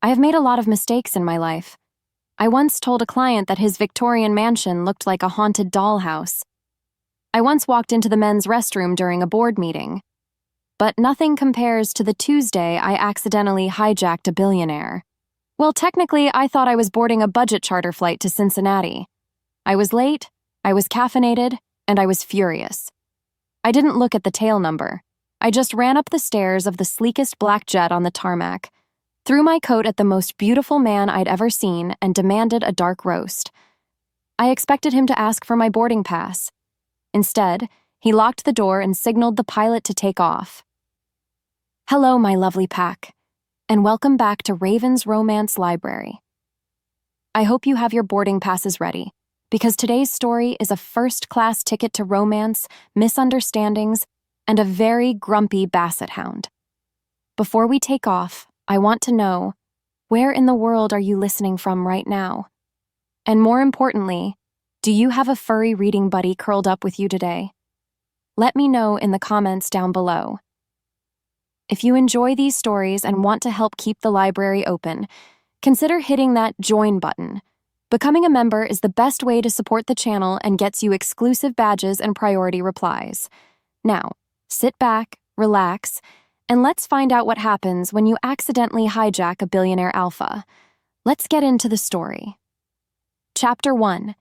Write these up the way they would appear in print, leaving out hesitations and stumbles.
I have made a lot of mistakes in my life. I once told a client that his Victorian mansion looked like a haunted dollhouse. I once walked into the men's restroom during a board meeting. But nothing compares to the Tuesday I accidentally hijacked a billionaire. Well, technically, I thought I was boarding a budget charter flight to Cincinnati. I was late, I was caffeinated, and I was furious. I didn't look at the tail number. I just ran up the stairs of the sleekest black jet on the tarmac, threw my coat at the most beautiful man I'd ever seen, and demanded a dark roast. I expected him to ask for my boarding pass. Instead, he locked the door and signaled the pilot to take off. Hello, my lovely pack, and welcome back to Raven's Romance Library. I hope you have your boarding passes ready, because today's story is a first-class ticket to romance, misunderstandings, and a very grumpy basset hound. Before we take off, I want to know, where in the world are you listening from right now? And more importantly, do you have a furry reading buddy curled up with you today? Let me know in the comments down below. If you enjoy these stories and want to help keep the library open, consider hitting that join button. Becoming a member is the best way to support the channel and gets you exclusive badges and priority replies. Now, sit back, relax, and let's find out what happens when you accidentally hijack a billionaire alpha. Let's get into the story. Chapter 1.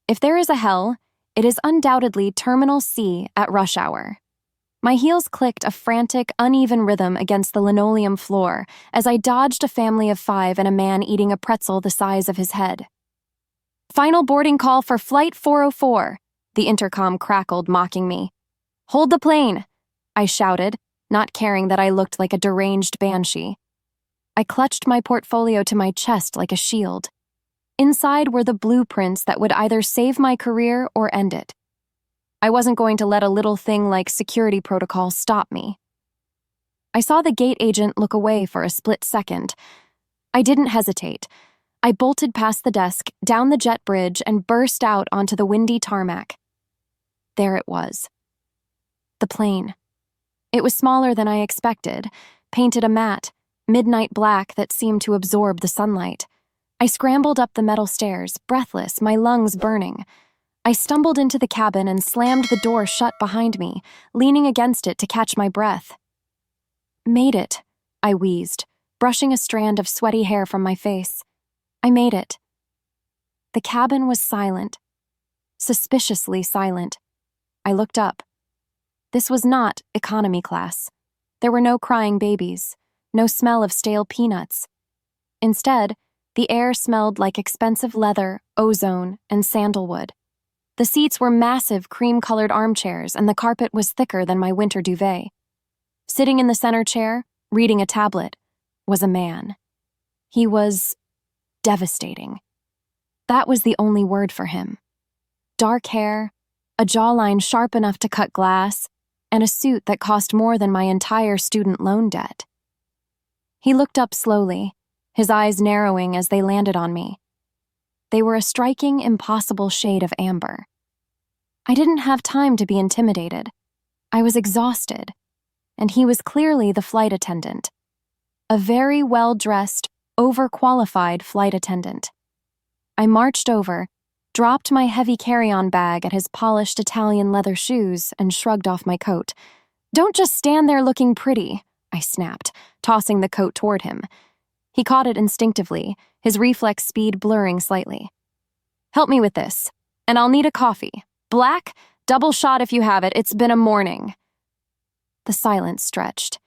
If there is a hell, it is undoubtedly Terminal C at rush hour. My heels clicked a frantic, uneven rhythm against the linoleum floor as I dodged a family of 5 and a man eating a pretzel the size of his head. Final boarding call for Flight 404, the intercom crackled, mocking me. Hold the plane, I shouted, not caring that I looked like a deranged banshee. I clutched my portfolio to my chest like a shield. Inside were the blueprints that would either save my career or end it. I wasn't going to let a little thing like security protocol stop me. I saw the gate agent look away for a split second. I didn't hesitate. I bolted past the desk, down the jet bridge, and burst out onto the windy tarmac. There it was. The plane. It was smaller than I expected, painted a matte, midnight black that seemed to absorb the sunlight. I scrambled up the metal stairs, breathless, my lungs burning. I stumbled into the cabin and slammed the door shut behind me, leaning against it to catch my breath. Made it, I wheezed, brushing a strand of sweaty hair from my face. I made it. The cabin was silent, suspiciously silent. I looked up. This was not economy class. There were no crying babies, no smell of stale peanuts. Instead, the air smelled like expensive leather, ozone, and sandalwood. The seats were massive cream-colored armchairs, and the carpet was thicker than my winter duvet. Sitting in the center chair, reading a tablet, was a man. He was devastating. That was the only word for him. Dark hair, a jawline sharp enough to cut glass, and a suit that cost more than my entire student loan debt. He looked up slowly, his eyes narrowing as they landed on me. They were a striking, impossible shade of amber. I didn't have time to be intimidated. I was exhausted, and he was clearly the flight attendant. A very well-dressed, overqualified flight attendant. I marched over, dropped my heavy carry-on bag at his polished Italian leather shoes, and shrugged off my coat. Don't just stand there looking pretty, I snapped, tossing the coat toward him. He caught it instinctively, his reflex speed blurring slightly. Help me with this, and I'll need a coffee. Black, double shot if you have it, it's been a morning. The silence stretched.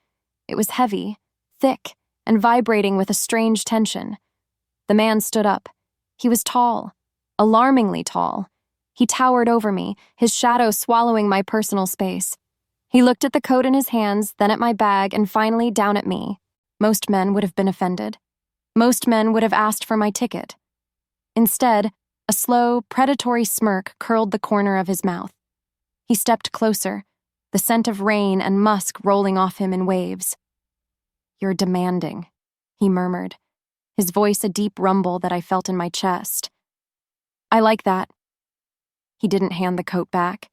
It was heavy, thick, and vibrating with a strange tension. The man stood up. He was tall, alarmingly tall. He towered over me, his shadow swallowing my personal space. He looked at the coat in his hands, then at my bag, and finally down at me. Most men would have been offended. Most men would have asked for my ticket. Instead, a slow, predatory smirk curled the corner of his mouth. He stepped closer, the scent of rain and musk rolling off him in waves. You're demanding, he murmured, his voice a deep rumble that I felt in my chest. I like that. He didn't hand the coat back.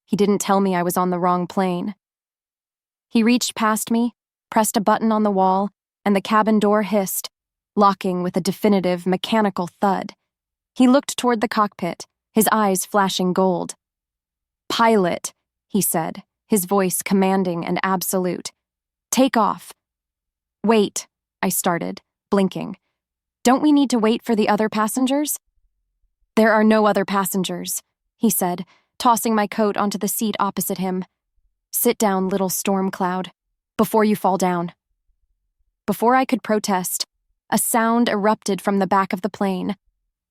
He didn't tell me I was on the wrong plane. He reached past me, pressed a button on the wall, and the cabin door hissed, locking with a definitive mechanical thud. He looked toward the cockpit, his eyes flashing gold. "Pilot," he said, his voice commanding and absolute. "Take off." "Wait," I started, blinking. "Don't we need to wait for the other passengers?" "There are no other passengers," he said, tossing my coat onto the seat opposite him. "Sit down, little storm cloud, before you fall down." Before I could protest, a sound erupted from the back of the plane,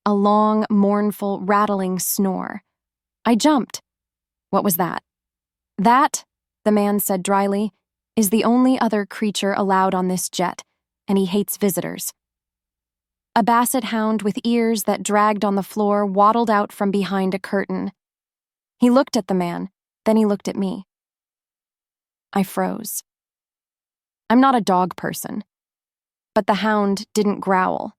a long, mournful, rattling snore. I jumped. What was that? "That," the man said dryly, "is the only other creature allowed on this jet, and he hates visitors." A basset hound with ears that dragged on the floor waddled out from behind a curtain. He looked at the man, then he looked at me. I froze. I'm not a dog person. But the hound didn't growl.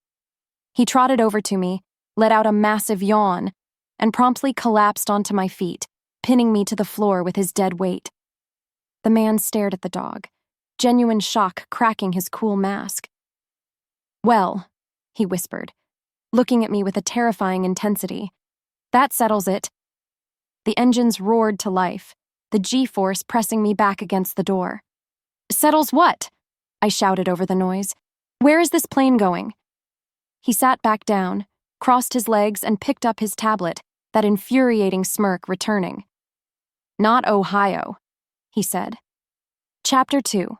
He trotted over to me, let out a massive yawn, and promptly collapsed onto my feet, pinning me to the floor with his dead weight. The man stared at the dog, genuine shock cracking his cool mask. "Well," he whispered, looking at me with a terrifying intensity, "that settles it." The engines roared to life, the G-force pressing me back against the door. "Settles what?" I shouted over the noise. "Where is this plane going?" He sat back down, crossed his legs, and picked up his tablet, that infuriating smirk returning. "Not Ohio," he said. Chapter 2.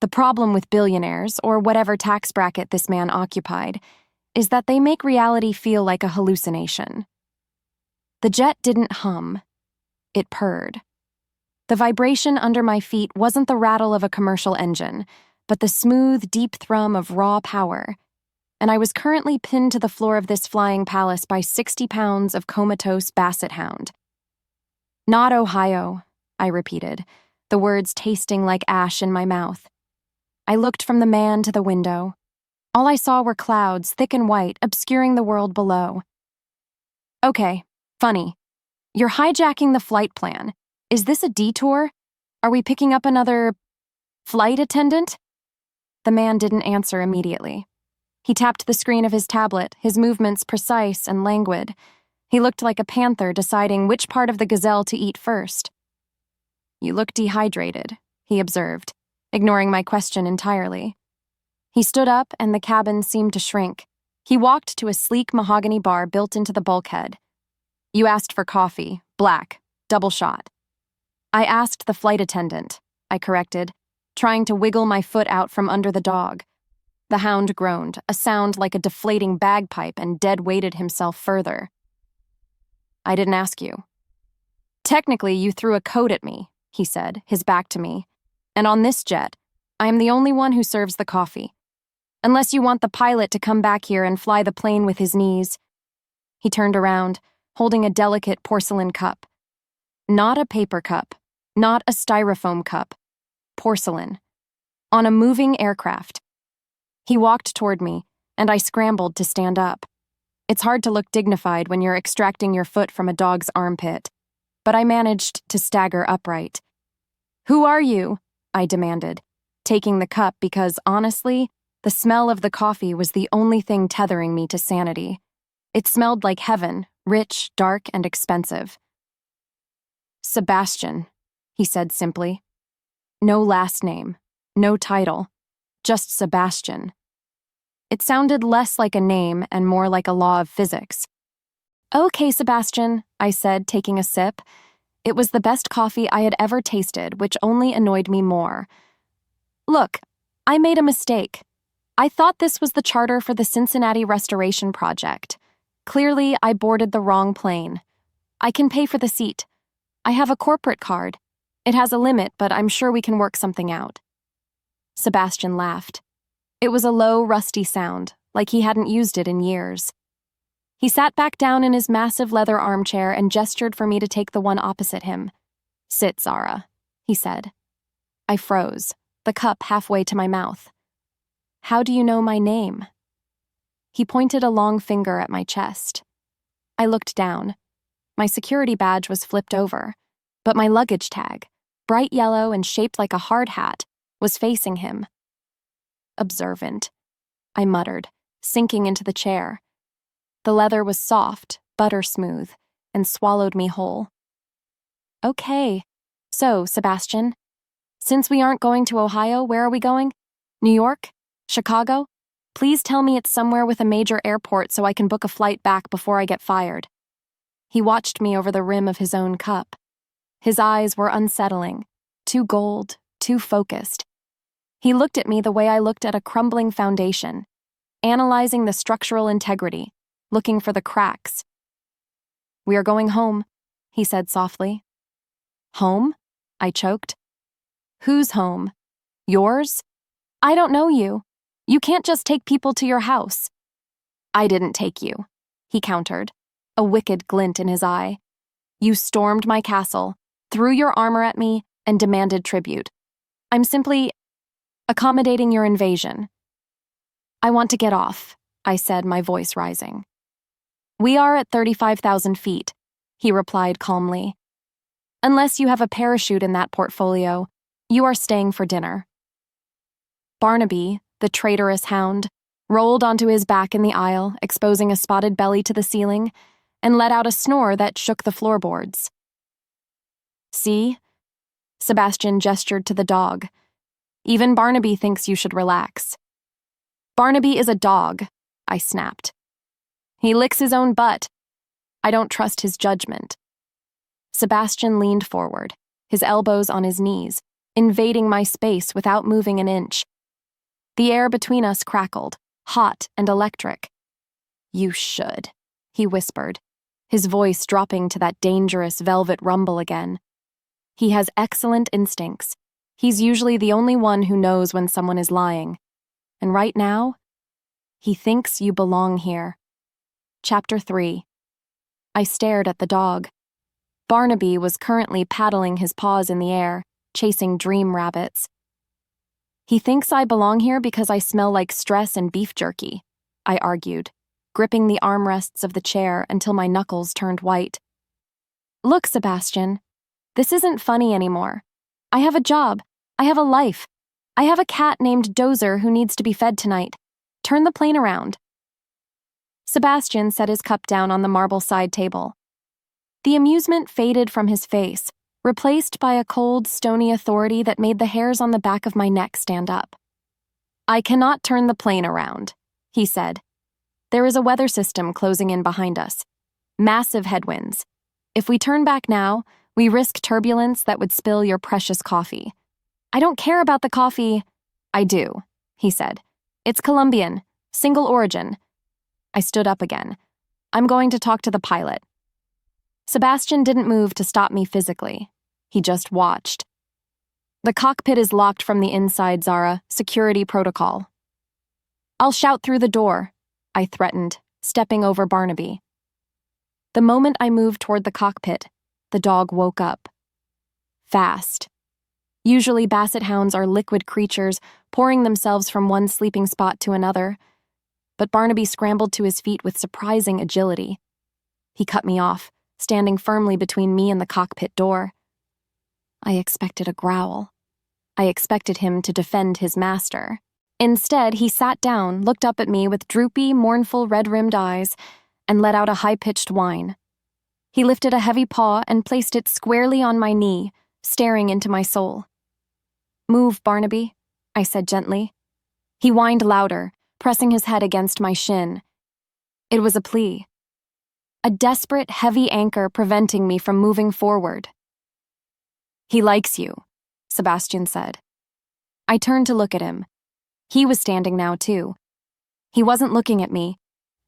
The problem with billionaires, or whatever tax bracket this man occupied, is that they make reality feel like a hallucination. The jet didn't hum. It purred. The vibration under my feet wasn't the rattle of a commercial engine, but the smooth, deep thrum of raw power. And I was currently pinned to the floor of this flying palace by 60 pounds of comatose basset hound. "Not Ohio," I repeated, the words tasting like ash in my mouth. I looked from the man to the window. All I saw were clouds, thick and white, obscuring the world below. "Okay, funny. You're hijacking the flight plan. Is this a detour? Are we picking up another flight attendant?" The man didn't answer immediately. He tapped the screen of his tablet, his movements precise and languid. He looked like a panther deciding which part of the gazelle to eat first. "You look dehydrated," he observed, ignoring my question entirely. He stood up and the cabin seemed to shrink. He walked to a sleek mahogany bar built into the bulkhead. "You asked for coffee, black, double shot." "I asked the flight attendant," I corrected, trying to wiggle my foot out from under the dog. The hound groaned, a sound like a deflating bagpipe, and dead-weighted himself further. "I didn't ask you." "Technically, you threw a coat at me," he said, his back to me. "And on this jet, I am the only one who serves the coffee. Unless you want the pilot to come back here and fly the plane with his knees." He turned around, holding a delicate porcelain cup. Not a paper cup, not a styrofoam cup. Porcelain. On a moving aircraft. He walked toward me, and I scrambled to stand up. It's hard to look dignified when you're extracting your foot from a dog's armpit, but I managed to stagger upright. "Who are you?" I demanded, taking the cup because, honestly, the smell of the coffee was the only thing tethering me to sanity. It smelled like heaven, rich, dark, and expensive. "Sebastian," he said simply. No last name, no title, just Sebastian. It sounded less like a name and more like a law of physics. "Okay, Sebastian," I said, taking a sip. It was the best coffee I had ever tasted, which only annoyed me more. "Look, I made a mistake. I thought this was the charter for the Cincinnati Restoration Project. Clearly, I boarded the wrong plane. I can pay for the seat. I have a corporate card. It has a limit, but I'm sure we can work something out." Sebastian laughed. It was a low, rusty sound, like he hadn't used it in years. He sat back down in his massive leather armchair and gestured for me to take the one opposite him. "Sit, Zara," he said. I froze, the cup halfway to my mouth. "How do you know my name?" He pointed a long finger at my chest. I looked down. My security badge was flipped over, but my luggage tag, bright yellow and shaped like a hard hat, was facing him. Observant. I muttered, sinking into the chair. The leather was soft, butter smooth, and swallowed me whole. Okay. So, Sebastian, since we aren't going to Ohio, where are we going? New York? Chicago? Please tell me it's somewhere with a major airport so I can book a flight back before I get fired. He watched me over the rim of his own cup. His eyes were unsettling, too gold, too focused. He looked at me the way I looked at a crumbling foundation, analyzing the structural integrity, looking for the cracks. We are going home, he said softly. Home? I choked. Whose home? Yours? I don't know you. You can't just take people to your house. I didn't take you, he countered, a wicked glint in his eye. You stormed my castle, threw your armor at me, and demanded tribute. I'm simply accommodating your invasion. I want to get off, I said, my voice rising. We are at 35,000 feet, he replied calmly. Unless you have a parachute in that portfolio, you are staying for dinner. Barnaby, the traitorous hound, rolled onto his back in the aisle, exposing a spotted belly to the ceiling, and let out a snore that shook the floorboards. See? Sebastian gestured to the dog. Even Barnaby thinks you should relax. Barnaby is a dog, I snapped. He licks his own butt. I don't trust his judgment. Sebastian leaned forward, his elbows on his knees, invading my space without moving an inch. The air between us crackled, hot and electric. You should, he whispered, his voice dropping to that dangerous velvet rumble again. He has excellent instincts. He's usually the only one who knows when someone is lying. And right now, he thinks you belong here. Chapter 3. I stared at the dog. Barnaby was currently paddling his paws in the air, chasing dream rabbits. He thinks I belong here because I smell like stress and beef jerky, I argued, gripping the armrests of the chair until my knuckles turned white. Look, Sebastian, this isn't funny anymore. I have a job. I have a life. I have a cat named Dozer who needs to be fed tonight. Turn the plane around. Sebastian set his cup down on the marble side table. The amusement faded from his face, replaced by a cold, stony authority that made the hairs on the back of my neck stand up. I cannot turn the plane around, he said. There is a weather system closing in behind us. Massive headwinds. If we turn back now, we risk turbulence that would spill your precious coffee. I don't care about the coffee. I do, he said. It's Colombian, single origin. I stood up again. I'm going to talk to the pilot. Sebastian didn't move to stop me physically. He just watched. The cockpit is locked from the inside, Zara. Security protocol. I'll shout through the door, I threatened, stepping over Barnaby. The moment I moved toward the cockpit, the dog woke up. Fast. Usually basset hounds are liquid creatures, pouring themselves from one sleeping spot to another. But Barnaby scrambled to his feet with surprising agility. He cut me off, standing firmly between me and the cockpit door. I expected a growl. I expected him to defend his master. Instead, he sat down, looked up at me with droopy, mournful, red-rimmed eyes, and let out a high-pitched whine. He lifted a heavy paw and placed it squarely on my knee, staring into my soul. Move, Barnaby, I said gently. He whined louder, pressing his head against my shin. It was a plea. A desperate, heavy anchor preventing me from moving forward. He likes you, Sebastian said. I turned to look at him. He was standing now, too. He wasn't looking at me.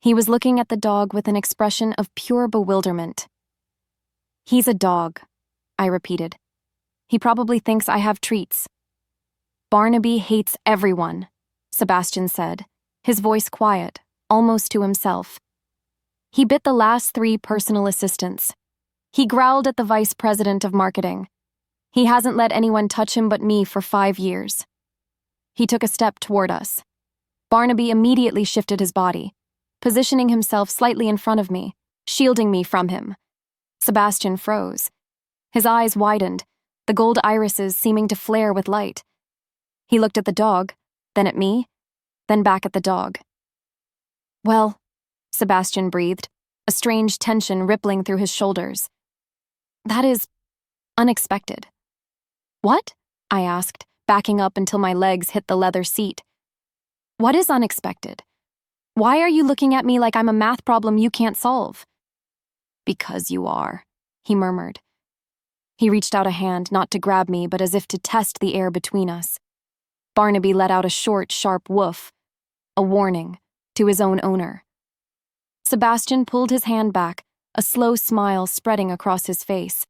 He was looking at the dog with an expression of pure bewilderment. He's a dog, I repeated. He probably thinks I have treats. Barnaby hates everyone, Sebastian said, his voice quiet, almost to himself. He bit the last 3 personal assistants. He growled at the vice president of marketing. He hasn't let anyone touch him but me for 5 years. He took a step toward us. Barnaby immediately shifted his body, positioning himself slightly in front of me, shielding me from him. Sebastian froze. His eyes widened, the gold irises seeming to flare with light. He looked at the dog, then at me, then back at the dog. Well, Sebastian breathed, a strange tension rippling through his shoulders. That is unexpected. What? I asked, backing up until my legs hit the leather seat. What is unexpected? Why are you looking at me like I'm a math problem you can't solve? Because you are, he murmured. He reached out a hand, not to grab me, but as if to test the air between us. Barnaby let out a short, sharp woof, a warning to his own owner. Sebastian pulled his hand back, a slow smile spreading across his face.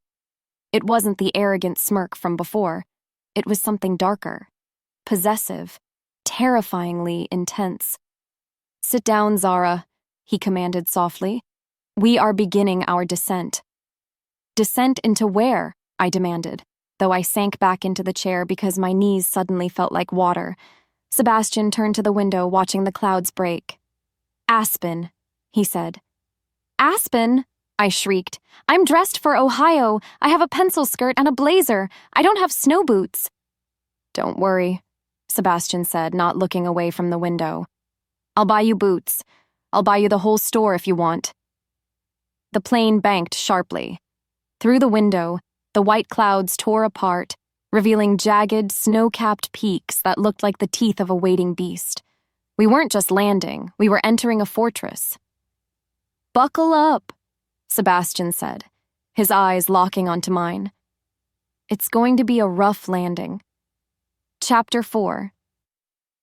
It wasn't the arrogant smirk from before. It was something darker, possessive, terrifyingly intense. Sit down, Zara, he commanded softly. We are beginning our descent. Descent into where? I demanded, though I sank back into the chair because my knees suddenly felt like water. Sebastian turned to the window, watching the clouds break. Aspen, he said. Aspen? I shrieked. I'm dressed for Ohio. I have a pencil skirt and a blazer. I don't have snow boots. Don't worry, Sebastian said, not looking away from the window. I'll buy you boots. I'll buy you the whole store if you want. The plane banked sharply. Through the window, the white clouds tore apart, revealing jagged, snow-capped peaks that looked like the teeth of a waiting beast. We weren't just landing, we were entering a fortress. Buckle up, Sebastian said, his eyes locking onto mine. It's going to be a rough landing. Chapter 4.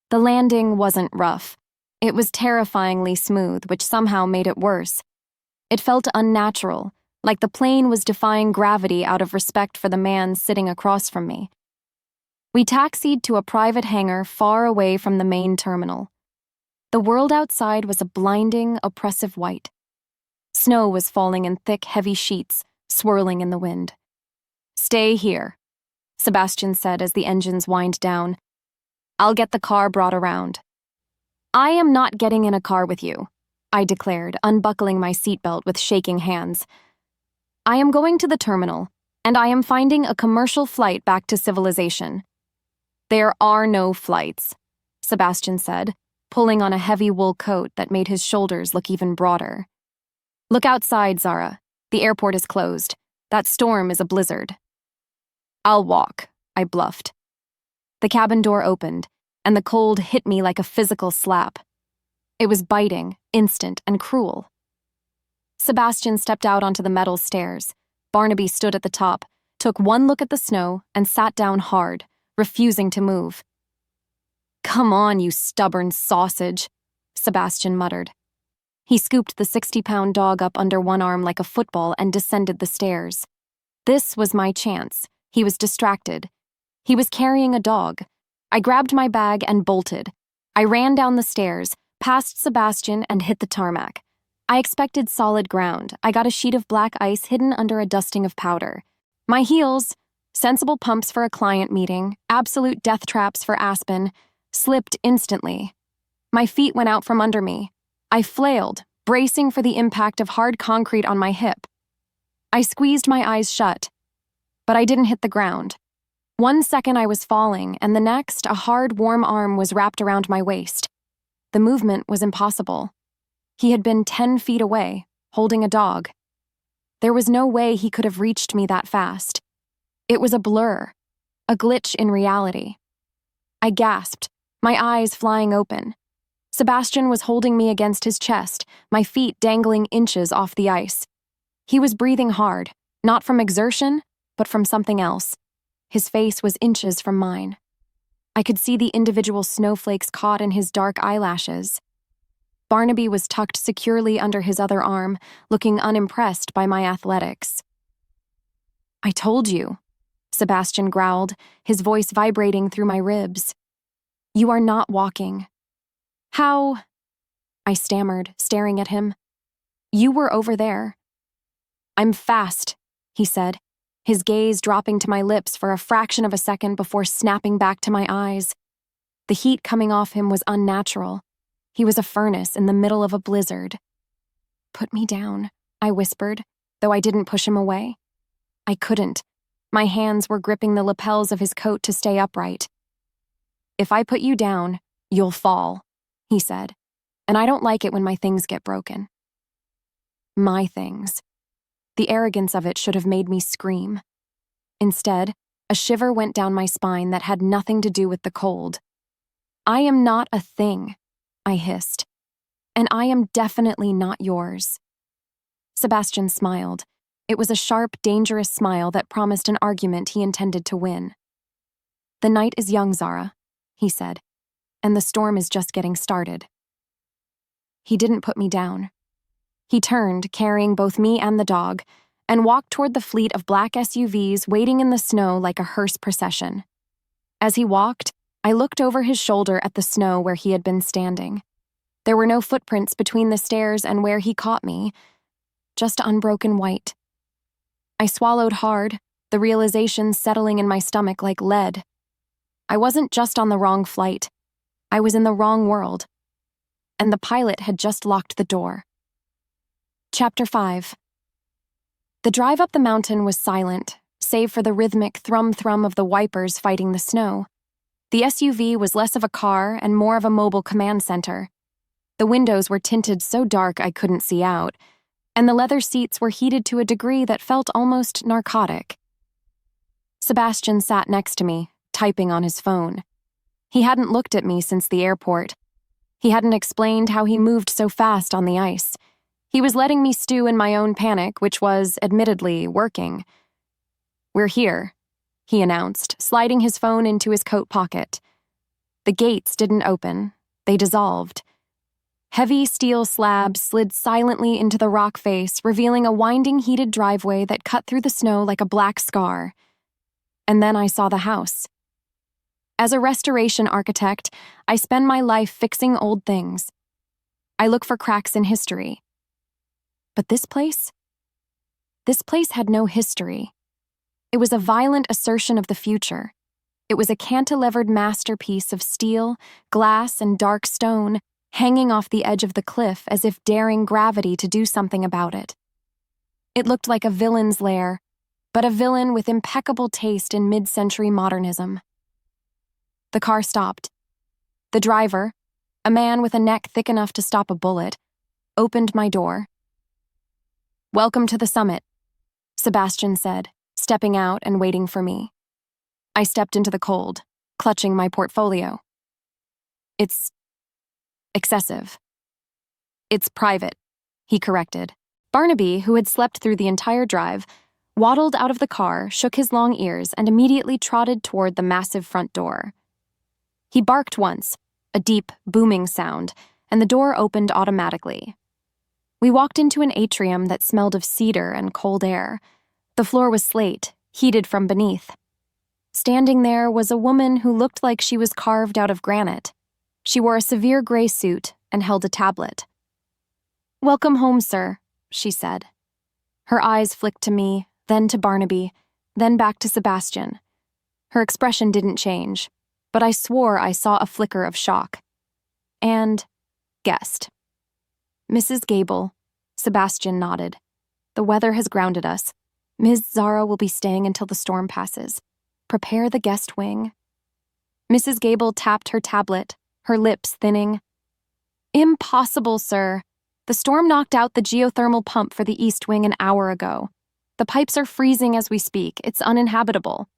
The landing wasn't rough. It was terrifyingly smooth, which somehow made it worse. It felt unnatural, like the plane was defying gravity out of respect for the man sitting across from me. We taxied to a private hangar far away from the main terminal. The world outside was a blinding, oppressive white. Snow was falling in thick, heavy sheets, swirling in the wind. Stay here, Sebastian said as the engines whined down. I'll get the car brought around. I am not getting in a car with you, I declared, unbuckling my seatbelt with shaking hands. I am going to the terminal, and I am finding a commercial flight back to civilization. There are no flights, Sebastian said, pulling on a heavy wool coat that made his shoulders look even broader. Look outside, Zara. The airport is closed. That storm is a blizzard. I'll walk, I bluffed. The cabin door opened, and the cold hit me like a physical slap. It was biting, instant, and cruel. Sebastian stepped out onto the metal stairs. Barnaby stood at the top, took one look at the snow, and sat down hard, refusing to move. Come on, you stubborn sausage, Sebastian muttered. He scooped the 60-pound dog up under one arm like a football and descended the stairs. This was my chance. He was distracted. He was carrying a dog. I grabbed my bag and bolted. I ran down the stairs, past Sebastian, and hit the tarmac. I expected solid ground. I got a sheet of black ice hidden under a dusting of powder. My heels, sensible pumps for a client meeting, absolute death traps for Aspen, slipped instantly. My feet went out from under me. I flailed, bracing for the impact of hard concrete on my hip. I squeezed my eyes shut, but I didn't hit the ground. 1 second I was falling, and the next, a hard, warm arm was wrapped around my waist. The movement was impossible. He had been 10 feet away, holding a dog. There was no way he could have reached me that fast. It was a blur, a glitch in reality. I gasped, my eyes flying open. Sebastian was holding me against his chest, my feet dangling inches off the ice. He was breathing hard, not from exertion, but from something else. His face was inches from mine. I could see the individual snowflakes caught in his dark eyelashes. Barnaby was tucked securely under his other arm, looking unimpressed by my athletics. I told you, Sebastian growled, his voice vibrating through my ribs. You are not walking. How? I stammered, staring at him. You were over there. I'm fast, he said, his gaze dropping to my lips for a fraction of a second before snapping back to my eyes. The heat coming off him was unnatural. He was a furnace in the middle of a blizzard. Put me down, I whispered, though I didn't push him away. I couldn't. My hands were gripping the lapels of his coat to stay upright. If I put you down, you'll fall, he said, and I don't like it when my things get broken. My things. The arrogance of it should have made me scream. Instead, a shiver went down my spine that had nothing to do with the cold. I am not a thing, I hissed, and I am definitely not yours. Sebastian smiled. It was a sharp, dangerous smile that promised an argument he intended to win. The night is young, Zara, he said, and the storm is just getting started. He didn't put me down. He turned, carrying both me and the dog, and walked toward the fleet of black SUVs waiting in the snow like a hearse procession. As he walked, I looked over his shoulder at the snow where he had been standing. There were no footprints between the stairs and where he caught me, just unbroken white. I swallowed hard, the realization settling in my stomach like lead. I wasn't just on the wrong flight. I was in the wrong world. And the pilot had just locked the door. Chapter 5. The drive up the mountain was silent, save for the rhythmic thrum-thrum of the wipers fighting the snow. The SUV was less of a car and more of a mobile command center. The windows were tinted so dark I couldn't see out, and the leather seats were heated to a degree that felt almost narcotic. Sebastian sat next to me, typing on his phone. He hadn't looked at me since the airport. He hadn't explained how he moved so fast on the ice. He was letting me stew in my own panic, which was, admittedly, working. "We're here," he announced, sliding his phone into his coat pocket. The gates didn't open. They dissolved. Heavy steel slabs slid silently into the rock face, revealing a winding, heated driveway that cut through the snow like a black scar. And then I saw the house. As a restoration architect, I spend my life fixing old things. I look for cracks in history. But this place? This place had no history. It was a violent assertion of the future. It was a cantilevered masterpiece of steel, glass, and dark stone, hanging off the edge of the cliff as if daring gravity to do something about it. It looked like a villain's lair, but a villain with impeccable taste in mid-century modernism. The car stopped. The driver, a man with a neck thick enough to stop a bullet, opened my door. "Welcome to the summit," Sebastian said, stepping out and waiting for me. I stepped into the cold, clutching my portfolio. "It's excessive." "It's private," he corrected. Barnaby, who had slept through the entire drive, waddled out of the car, shook his long ears, and immediately trotted toward the massive front door. He barked once, a deep, booming sound, and the door opened automatically. We walked into an atrium that smelled of cedar and cold air. The floor was slate, heated from beneath. Standing there was a woman who looked like she was carved out of granite. She wore a severe gray suit and held a tablet. "Welcome home, sir," she said. Her eyes flicked to me, then to Barnaby, then back to Sebastian. Her expression didn't change, but I swore I saw a flicker of shock. And guessed. "Mrs. Gable," Sebastian nodded. "The weather has grounded us. Ms. Zara will be staying until the storm passes. Prepare the guest wing." Mrs. Gable tapped her tablet, her lips thinning. "Impossible, sir. The storm knocked out the geothermal pump for the east wing an hour ago. The pipes are freezing as we speak. It's uninhabitable."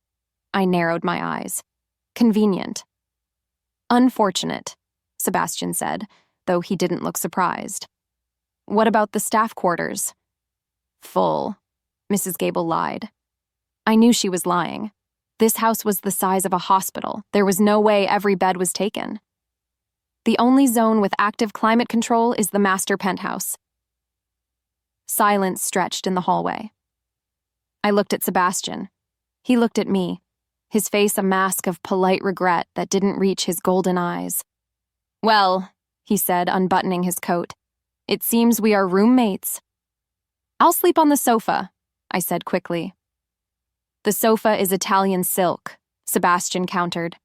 I narrowed my eyes. "Convenient." "Unfortunate," Sebastian said, though he didn't look surprised. "What about the staff quarters?" "Full," Mrs. Gable lied. I knew she was lying. This house was the size of a hospital. There was no way every bed was taken. "The only zone with active climate control is the master penthouse." Silence stretched in the hallway. I looked at Sebastian. He looked at me, his face a mask of polite regret that didn't reach his golden eyes. "Well," he said, unbuttoning his coat, "it seems we are roommates." "I'll sleep on the sofa," I said quickly. "The sofa is Italian silk," Sebastian countered.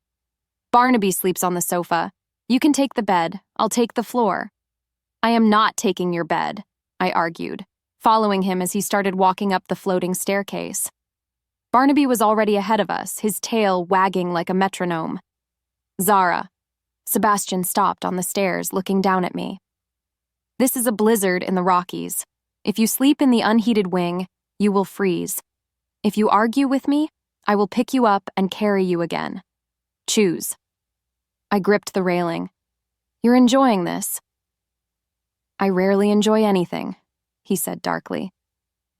"Barnaby sleeps on the sofa. You can take the bed. I'll take the floor." "I am not taking your bed," I argued, following him as he started walking up the floating staircase. Barnaby was already ahead of us, his tail wagging like a metronome. "Zara," Sebastian stopped on the stairs, looking down at me. This is a blizzard in the Rockies. If you sleep in the unheated wing, you will freeze. If you argue with me, I will pick you up and carry you again. Choose. I gripped the railing. You're enjoying this. I rarely enjoy anything, he said darkly.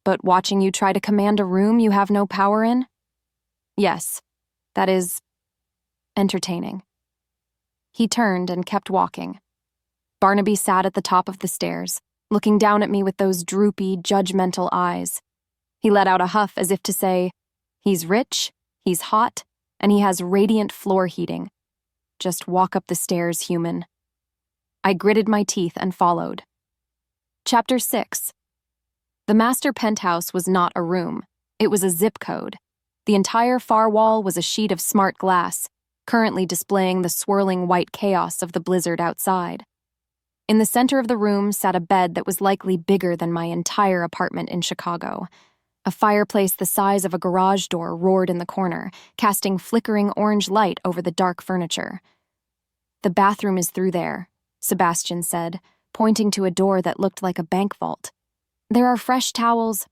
But watching you try to command a room you have no power in? Yes, that is entertaining. He turned and kept walking. Barnaby sat at the top of the stairs, looking down at me with those droopy, judgmental eyes. He let out a huff as if to say, he's rich, he's hot, and he has radiant floor heating. Just walk up the stairs, human. I gritted my teeth and followed. Chapter 6. The master penthouse was not a room. It was a zip code. The entire far wall was a sheet of smart glass, currently displaying the swirling white chaos of the blizzard outside. In the center of the room sat a bed that was likely bigger than my entire apartment in Chicago. A fireplace the size of a garage door roared in the corner, casting flickering orange light over the dark furniture. The bathroom is through there, Sebastian said, pointing to a door that looked like a bank vault. There are fresh towels.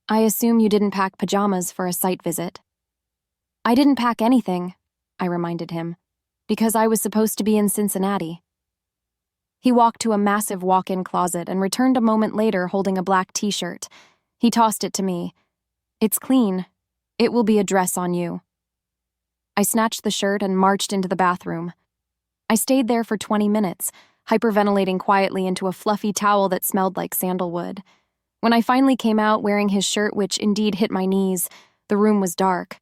I assume you didn't pack pajamas for a site visit. I didn't pack anything, I reminded him, because I was supposed to be in Cincinnati. He walked to a massive walk-in closet and returned a moment later holding a black t-shirt. He tossed it to me. It's clean. It will be a dress on you. I snatched the shirt and marched into the bathroom. I stayed there for 20 minutes, hyperventilating quietly into a fluffy towel that smelled like sandalwood. When I finally came out wearing his shirt, which indeed hit my knees, the room was dark.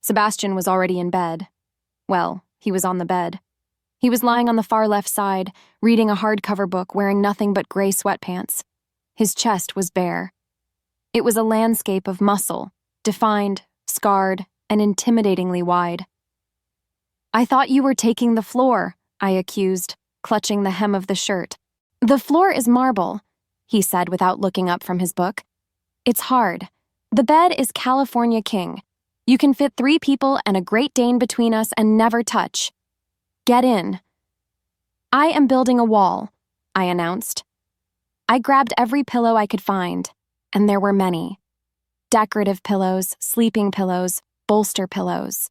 Sebastian was already in bed. Well, he was on the bed. He was lying on the far left side, reading a hardcover book, wearing nothing but gray sweatpants. His chest was bare. It was a landscape of muscle, defined, scarred, and intimidatingly wide. I thought you were taking the floor, I accused, clutching the hem of the shirt. The floor is marble, he said without looking up from his book. It's hard. The bed is California King. You can fit 3 people and a Great Dane between us and never touch. Get in. I am building a wall, I announced. I grabbed every pillow I could find, and there were many. Decorative pillows, sleeping pillows, bolster pillows.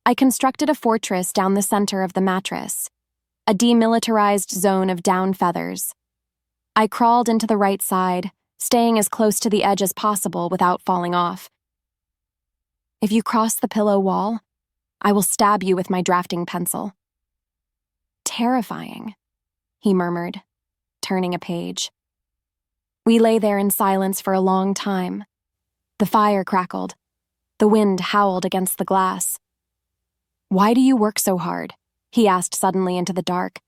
I constructed a fortress down the center of the mattress, a demilitarized zone of down feathers. I crawled into the right side, staying as close to the edge as possible without falling off. If you cross the pillow wall, I will stab you with my drafting pencil. Terrifying, he murmured, turning a page. We lay there in silence for a long time. The fire crackled. The wind howled against the glass. Why do you work so hard? He asked suddenly into the dark.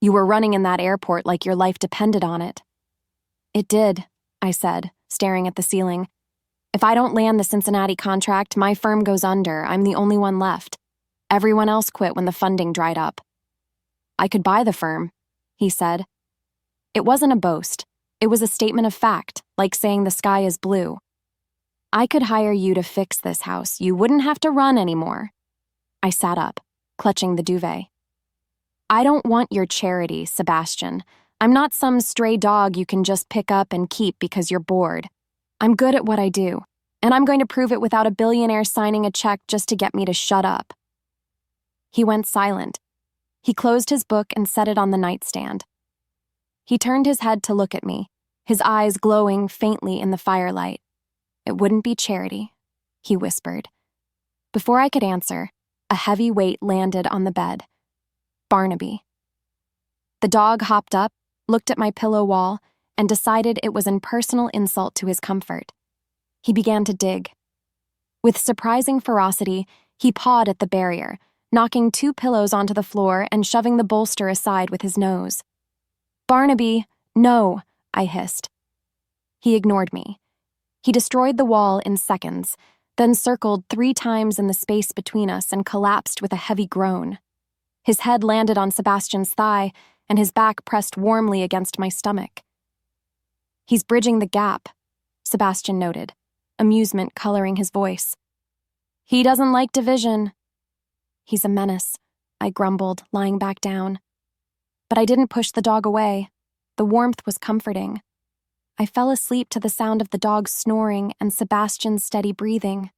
You were running in that airport like your life depended on it. It did, I said, staring at the ceiling. If I don't land the Cincinnati contract, my firm goes under. I'm the only one left. Everyone else quit when the funding dried up. I could buy the firm, he said. It wasn't a boast. It was a statement of fact, like saying the sky is blue. I could hire you to fix this house. You wouldn't have to run anymore. I sat up, clutching the duvet. I don't want your charity, Sebastian. I'm not some stray dog you can just pick up and keep because you're bored. I'm good at what I do, and I'm going to prove it without a billionaire signing a check just to get me to shut up. He went silent. He closed his book and set it on the nightstand. He turned his head to look at me, his eyes glowing faintly in the firelight. It wouldn't be charity, he whispered. Before I could answer, a heavy weight landed on the bed. Barnaby. The dog hopped up, looked at my pillow wall, and decided it was an personal insult to his comfort. He began to dig. With surprising ferocity, he pawed at the barrier, knocking 2 pillows onto the floor and shoving the bolster aside with his nose. Barnaby, no, I hissed. He ignored me. He destroyed the wall in seconds, then circled 3 times in the space between us and collapsed with a heavy groan. His head landed on Sebastian's thigh, and his back pressed warmly against my stomach. He's bridging the gap, Sebastian noted, amusement coloring his voice. He doesn't like division. He's a menace, I grumbled, lying back down. But I didn't push the dog away. The warmth was comforting. I fell asleep to the sound of the dog snoring and Sebastian's steady breathing.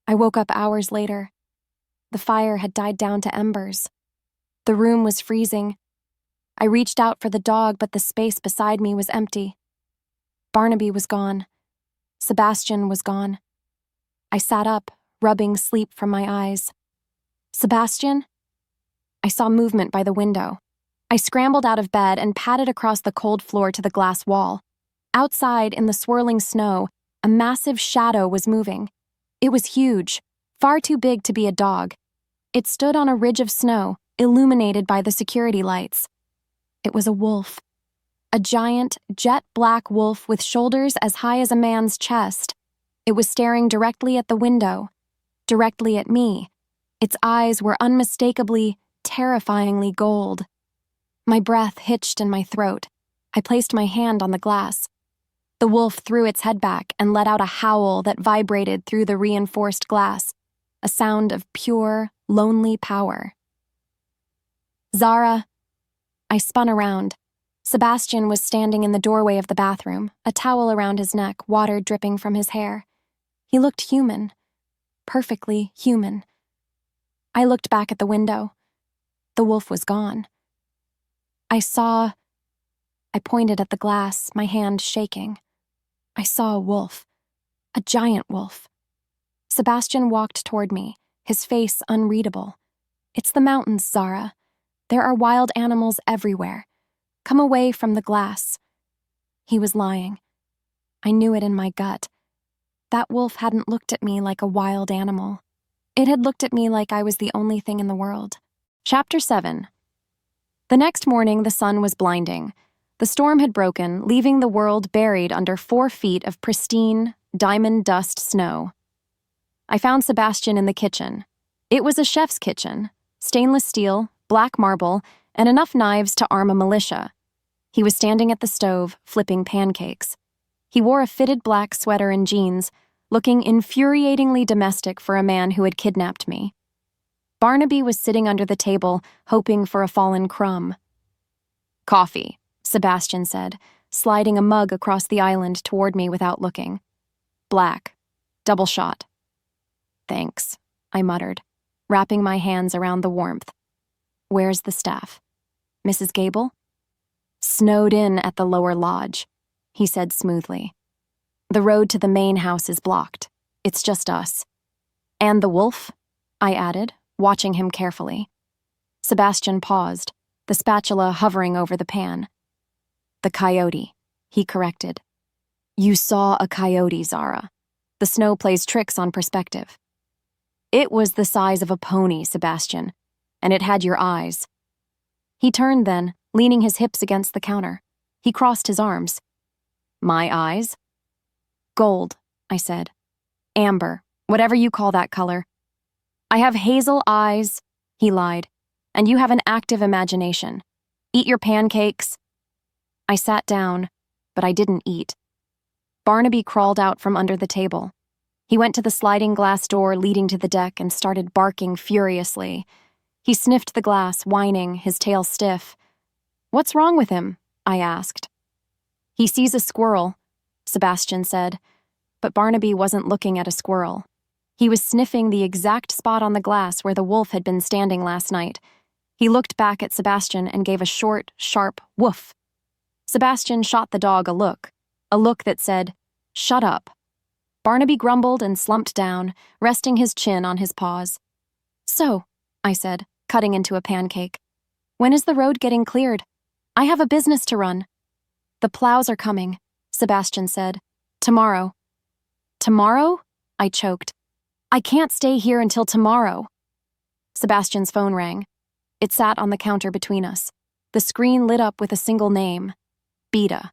I woke up hours later. The fire had died down to embers. The room was freezing. I reached out for the dog, but the space beside me was empty. Barnaby was gone. Sebastian was gone. I sat up, rubbing sleep from my eyes. Sebastian? I saw movement by the window. I scrambled out of bed and padded across the cold floor to the glass wall. Outside, in the swirling snow, a massive shadow was moving. It was huge, far too big to be a dog. It stood on a ridge of snow, illuminated by the security lights. It was a wolf. A giant, jet-black wolf with shoulders as high as a man's chest. It was staring directly at the window, directly at me. Its eyes were unmistakably, terrifyingly gold. My breath hitched in my throat. I placed my hand on the glass. The wolf threw its head back and let out a howl that vibrated through the reinforced glass, a sound of pure, lonely power. Zara. I spun around. Sebastian was standing in the doorway of the bathroom, a towel around his neck, water dripping from his hair. He looked human. Perfectly human. I looked back at the window. The wolf was gone. I pointed at the glass, my hand shaking. I saw a wolf. A giant wolf. Sebastian walked toward me, his face unreadable. It's the mountains, Zara. There are wild animals everywhere. Come away from the glass. He was lying. I knew it in my gut. That wolf hadn't looked at me like a wild animal. It had looked at me like I was the only thing in the world. Chapter 7. The next morning, the sun was blinding. The storm had broken, leaving the world buried under 4 feet of pristine, diamond dust snow. I found Sebastian in the kitchen. It was a chef's kitchen. Stainless steel, black marble, and enough knives to arm a militia. He was standing at the stove, flipping pancakes. He wore a fitted black sweater and jeans, looking infuriatingly domestic for a man who had kidnapped me. Barnaby was sitting under the table, hoping for a fallen crumb. "Coffee," Sebastian said, sliding a mug across the island toward me without looking. "Black. Double shot." "Thanks," I muttered, wrapping my hands around the warmth. "Where's the staff? Mrs. Gable?" "Snowed in at the lower lodge," he said smoothly. "The road to the main house is blocked. It's just us." "And the wolf?" I added, watching him carefully. Sebastian paused, the spatula hovering over the pan. "The coyote," he corrected. "You saw a coyote, Zara. The snow plays tricks on perspective." "It was the size of a pony, Sebastian, and it had your eyes." He turned then, leaning his hips against the counter. He crossed his arms. "My eyes?" "Gold," I said. "Amber, whatever you call that color." "I have hazel eyes," he lied, "and you have an active imagination. Eat your pancakes." I sat down, but I didn't eat. Barnaby crawled out from under the table. He went to the sliding glass door leading to the deck and started barking furiously. He sniffed the glass, whining, his tail stiff. "What's wrong with him?" I asked. "He sees a squirrel," Sebastian said, but Barnaby wasn't looking at a squirrel. He was sniffing the exact spot on the glass where the wolf had been standing last night. He looked back at Sebastian and gave a short, sharp woof. Sebastian shot the dog a look that said, "Shut up." Barnaby grumbled and slumped down, resting his chin on his paws. "So," I said, cutting into a pancake, "when is the road getting cleared? I have a business to run." "The plows are coming," Sebastian said. "Tomorrow." "Tomorrow?" I choked. "I can't stay here until tomorrow." Sebastian's phone rang. It sat on the counter between us. The screen lit up with a single name, Beta.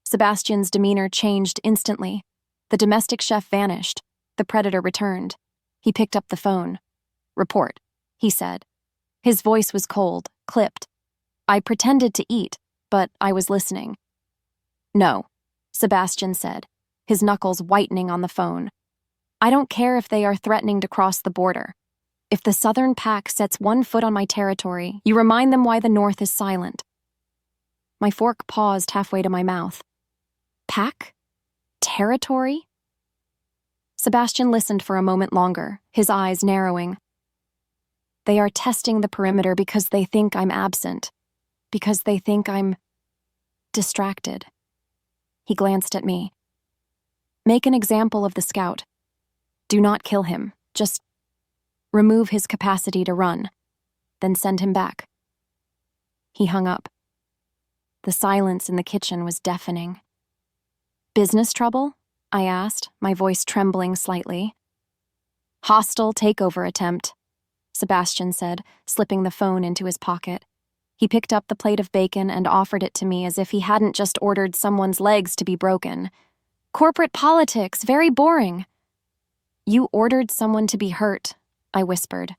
Sebastian's demeanor changed instantly. The domestic chef vanished. The predator returned. He picked up the phone. "Report," he said. His voice was cold, clipped. I pretended to eat, but I was listening. "No," Sebastian said, his knuckles whitening on the phone. "I don't care if they are threatening to cross the border. If the Southern pack sets one foot on my territory, you remind them why the North is silent. My fork paused halfway to my mouth. Pack? Territory? Sebastian listened for a moment longer, his eyes narrowing. They are testing the perimeter because they think I'm absent, because they think I'm distracted. He glanced at me. Make an example of the scout. Do not kill him, just remove his capacity to run, then send him back. He hung up. The silence in the kitchen was deafening. Business trouble? I asked, my voice trembling slightly. Hostile takeover attempt, Sebastian said, slipping the phone into his pocket. He picked up the plate of bacon and offered it to me as if he hadn't just ordered someone's legs to be broken. Corporate politics, very boring. You ordered someone to be hurt, I whispered.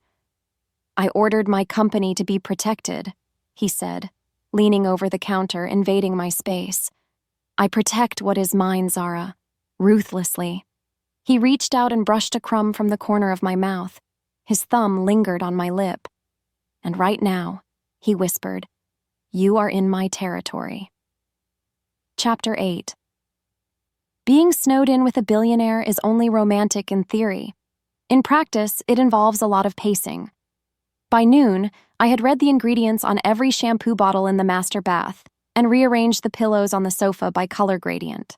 I ordered my company to be protected, he said, leaning over the counter, invading my space. I protect what is mine, Zara, ruthlessly. He reached out and brushed a crumb from the corner of my mouth. His thumb lingered on my lip. And right now, he whispered, you are in my territory. Chapter 8. Being snowed in with a billionaire is only romantic in theory. In practice, it involves a lot of pacing. By noon, I had read the ingredients on every shampoo bottle in the master bath and rearranged the pillows on the sofa by color gradient.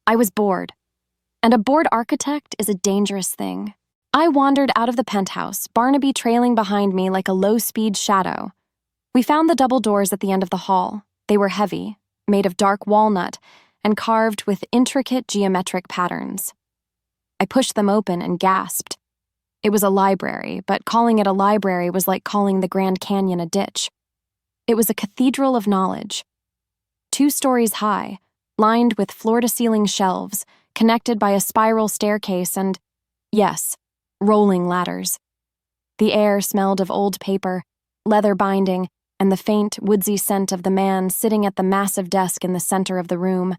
I was bored. And a bored architect is a dangerous thing. I wandered out of the penthouse, Barnaby trailing behind me like a low-speed shadow. We found the double doors at the end of the hall. They were heavy, made of dark walnut, and carved with intricate geometric patterns. I pushed them open and gasped. It was a library, but calling it a library was like calling the Grand Canyon a ditch. It was a cathedral of knowledge. 2 stories high, lined with floor-to-ceiling shelves, connected by a spiral staircase and, yes, rolling ladders. The air smelled of old paper, leather binding, and the faint, woodsy scent of the man sitting at the massive desk in the center of the room.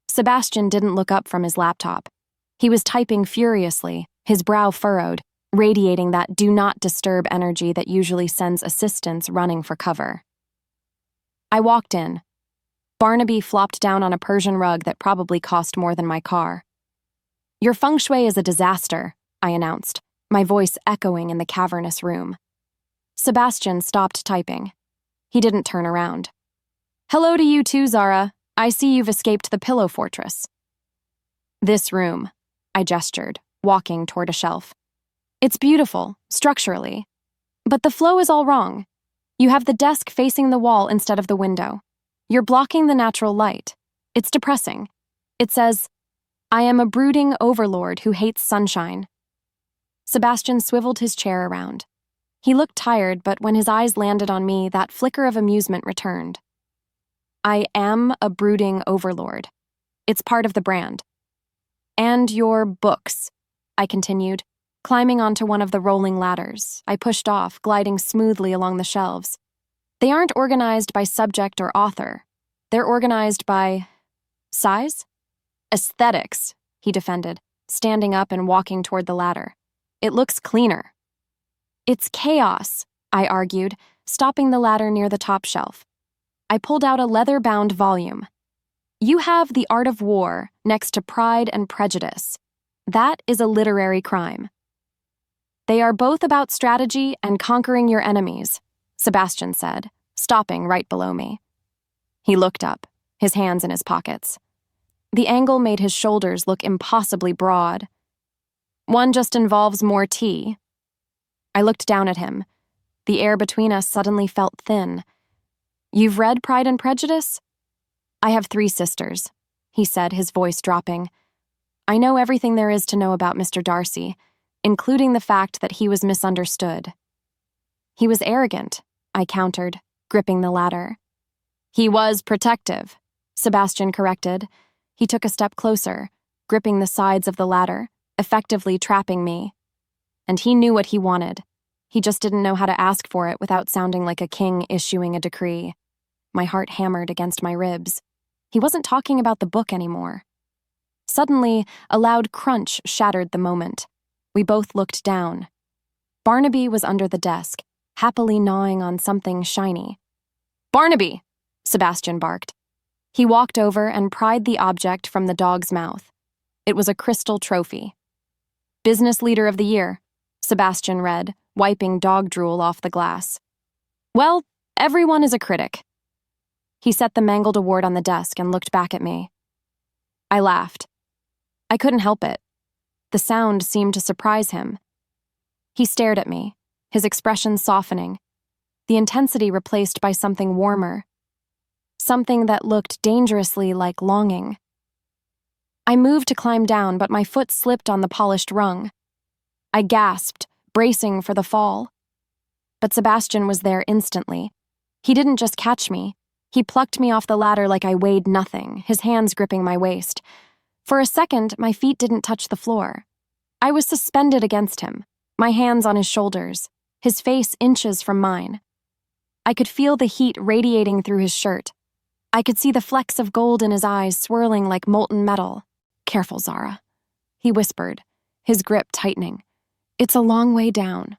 Sebastian didn't look up from his laptop. He was typing furiously, his brow furrowed, radiating that do-not-disturb energy that usually sends assistants running for cover. I walked in. Barnaby flopped down on a Persian rug that probably cost more than my car. Your feng shui is a disaster, I announced, my voice echoing in the cavernous room. Sebastian stopped typing. He didn't turn around. Hello to you too, Zara. I see you've escaped the pillow fortress. This room, I gestured, walking toward a shelf. It's beautiful, structurally. But the flow is all wrong. You have the desk facing the wall instead of the window. You're blocking the natural light. It's depressing. It says, I am a brooding overlord who hates sunshine. Sebastian swiveled his chair around. He looked tired, but when his eyes landed on me, that flicker of amusement returned. I am a brooding overlord. It's part of the brand. And your books, I continued, climbing onto one of the rolling ladders. I pushed off, gliding smoothly along the shelves. They aren't organized by subject or author. They're organized by size? Aesthetics, he defended, standing up and walking toward the ladder. It looks cleaner. It's chaos, I argued, stopping the ladder near the top shelf. I pulled out a leather-bound volume. You have The Art of War next to Pride and Prejudice. That is a literary crime. They are both about strategy and conquering your enemies, Sebastian said, stopping right below me. He looked up, his hands in his pockets. The angle made his shoulders look impossibly broad. One just involves more tea. I looked down at him. The air between us suddenly felt thin. You've read Pride and Prejudice? I have 3 sisters, he said, his voice dropping. I know everything there is to know about Mr. Darcy, including the fact that he was misunderstood. He was arrogant, I countered, gripping the ladder. He was protective, Sebastian corrected. He took a step closer, gripping the sides of the ladder, effectively trapping me. And he knew what he wanted. He just didn't know how to ask for it without sounding like a king issuing a decree. My heart hammered against my ribs. He wasn't talking about the book anymore. Suddenly, a loud crunch shattered the moment. We both looked down. Barnaby was under the desk, happily gnawing on something shiny. "Barnaby!" Sebastian barked. He walked over and pried the object from the dog's mouth. It was a crystal trophy. "Business Leader of the Year," Sebastian read, wiping dog drool off the glass. "Well, everyone is a critic." He set the mangled award on the desk and looked back at me. I laughed. I couldn't help it. The sound seemed to surprise him. He stared at me, his expression softening, the intensity replaced by something warmer, something that looked dangerously like longing. I moved to climb down, but my foot slipped on the polished rung. I gasped, bracing for the fall. But Sebastian was there instantly. He didn't just catch me. He plucked me off the ladder like I weighed nothing, his hands gripping my waist. For a second, my feet didn't touch the floor. I was suspended against him, my hands on his shoulders, his face inches from mine. I could feel the heat radiating through his shirt. I could see the flecks of gold in his eyes swirling like molten metal. "Careful, Zara," he whispered, his grip tightening. "It's a long way down."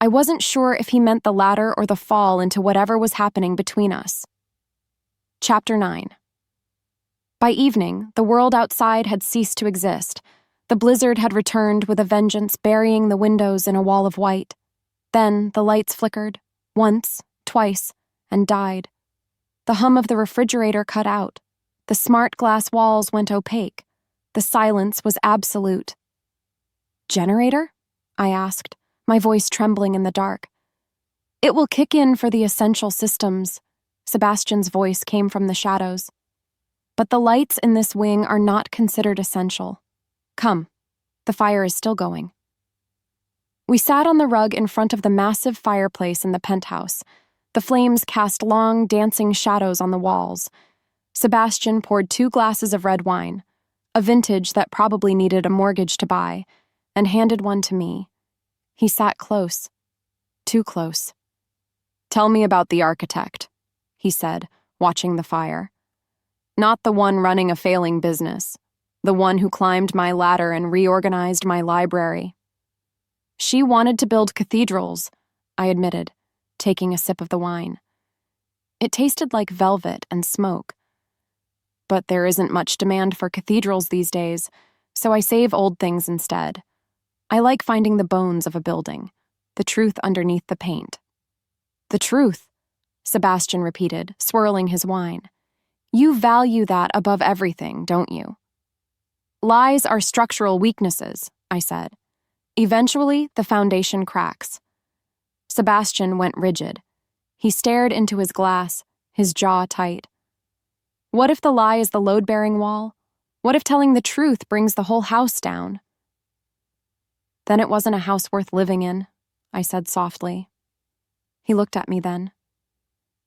I wasn't sure if he meant the ladder or the fall into whatever was happening between us. Chapter 9. By evening, the world outside had ceased to exist. The blizzard had returned with a vengeance, burying the windows in a wall of white. Then the lights flickered, once, twice, and died. The hum of the refrigerator cut out. The smart glass walls went opaque. The silence was absolute. "Generator?" I asked, my voice trembling in the dark. "It will kick in for the essential systems," Sebastian's voice came from the shadows. "But the lights in this wing are not considered essential. Come, the fire is still going." We sat on the rug in front of the massive fireplace in the penthouse. The flames cast long, dancing shadows on the walls. Sebastian poured 2 glasses of red wine, a vintage that probably needed a mortgage to buy, and handed one to me. He sat close, too close. "Tell me about the architect," he said, watching the fire. "Not the one running a failing business, the one who climbed my ladder and reorganized my library." "She wanted to build cathedrals," I admitted, taking a sip of the wine. It tasted like velvet and smoke. But there isn't much demand for cathedrals these days, so I save old things instead. I like finding the bones of a building, the truth underneath the paint. "The truth," Sebastian repeated, swirling his wine. "You value that above everything, don't you?" "Lies are structural weaknesses," I said. "Eventually, the foundation cracks." Sebastian went rigid. He stared into his glass, his jaw tight. "What if the lie is the load-bearing wall? What if telling the truth brings the whole house down?" "Then it wasn't a house worth living in," I said softly. He looked at me then.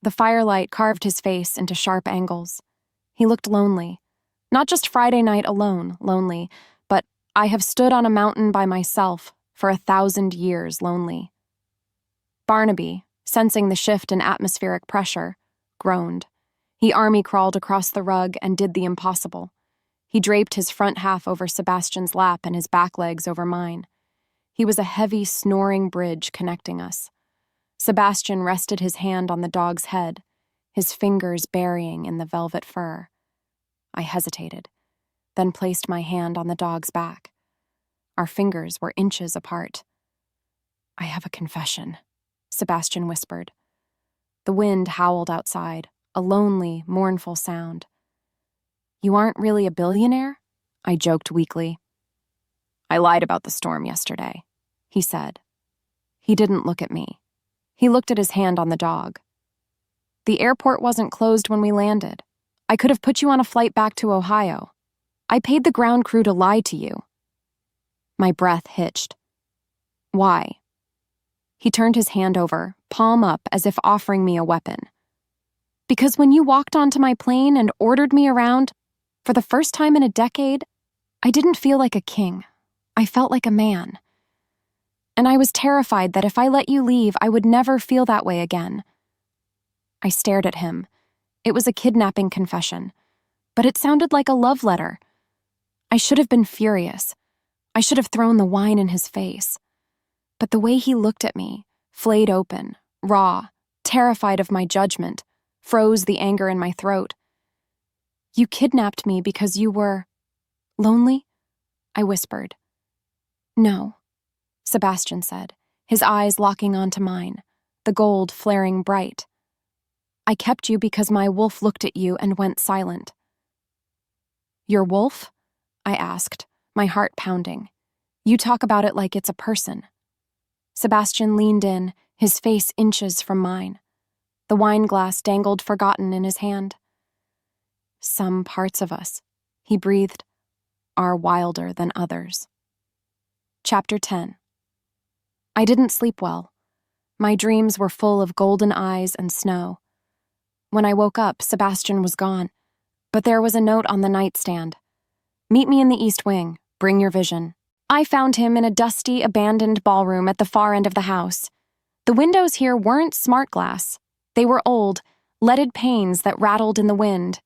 The firelight carved his face into sharp angles. He looked lonely. Not just Friday night alone, lonely, but I have stood on a mountain by myself for 1,000 years lonely. Barnaby, sensing the shift in atmospheric pressure, groaned. He army-crawled across the rug and did the impossible. He draped his front half over Sebastian's lap and his back legs over mine. He was a heavy, snoring bridge connecting us. Sebastian rested his hand on the dog's head, his fingers burying in the velvet fur. I hesitated, then placed my hand on the dog's back. Our fingers were inches apart. "I have a confession," Sebastian whispered. The wind howled outside, a lonely, mournful sound. "You aren't really a billionaire?" I joked weakly. "I lied about the storm yesterday," he said. He didn't look at me. He looked at his hand on the dog. "The airport wasn't closed when we landed. I could have put you on a flight back to Ohio. I paid the ground crew to lie to you." My breath hitched. "Why?" He turned his hand over, palm up as if offering me a weapon. "Because when you walked onto my plane and ordered me around, for the first time in a decade, I didn't feel like a king. I felt like a man. And I was terrified that if I let you leave, I would never feel that way again." I stared at him. It was a kidnapping confession, but it sounded like a love letter. I should have been furious. I should have thrown the wine in his face. But the way he looked at me, flayed open, raw, terrified of my judgment, froze the anger in my throat. "You kidnapped me because you were lonely?" I whispered. "No," Sebastian said, his eyes locking onto mine, the gold flaring bright. "I kept you because my wolf looked at you and went silent." "Your wolf?" I asked, my heart pounding. "You talk about it like it's a person." Sebastian leaned in, his face inches from mine. The wine glass dangled forgotten in his hand. "Some parts of us," he breathed, "are wilder than others." Chapter 10. I didn't sleep well. My dreams were full of golden eyes and snow. When I woke up, Sebastian was gone, but there was a note on the nightstand. "Meet me in the East Wing. Bring your vision." I found him in a dusty, abandoned ballroom at the far end of the house. The windows here weren't smart glass. They were old, leaded panes that rattled in the wind.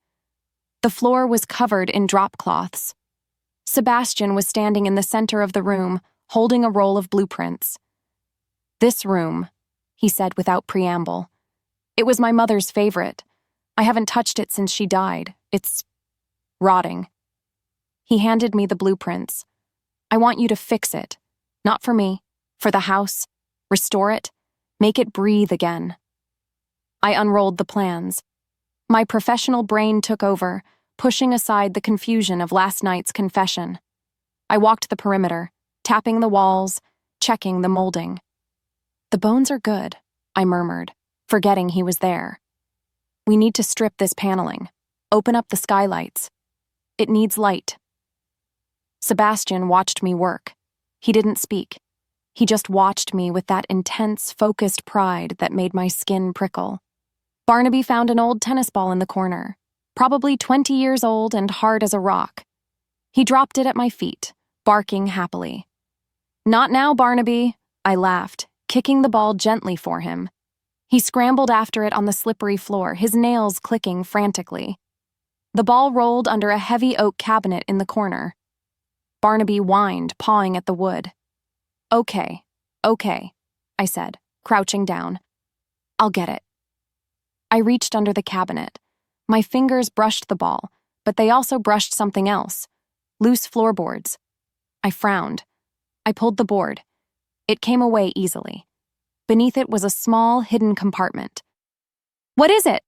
The floor was covered in drop cloths. Sebastian was standing in the center of the room, holding a roll of blueprints. "This room," he said without preamble. "It was my mother's favorite. I haven't touched it since she died. It's rotting." He handed me the blueprints. "I want you to fix it. Not for me, for the house. Restore it. Make it breathe again." I unrolled the plans. My professional brain took over, pushing aside the confusion of last night's confession. I walked the perimeter, tapping the walls, checking the molding. "The bones are good," I murmured, forgetting he was there. "We need to strip this paneling. Open up the skylights. It needs light." Sebastian watched me work. He didn't speak. He just watched me with that intense, focused pride that made my skin prickle. Barnaby found an old tennis ball in the corner, probably 20 years old and hard as a rock. He dropped it at my feet, barking happily. "Not now, Barnaby," I laughed, kicking the ball gently for him. He scrambled after it on the slippery floor, his nails clicking frantically. The ball rolled under a heavy oak cabinet in the corner. Barnaby whined, pawing at the wood. Okay, I said, crouching down. "I'll get it." I reached under the cabinet. My fingers brushed the ball, but they also brushed something else. Loose floorboards. I frowned. I pulled the board. It came away easily. Beneath it was a small, hidden compartment. "What is it?"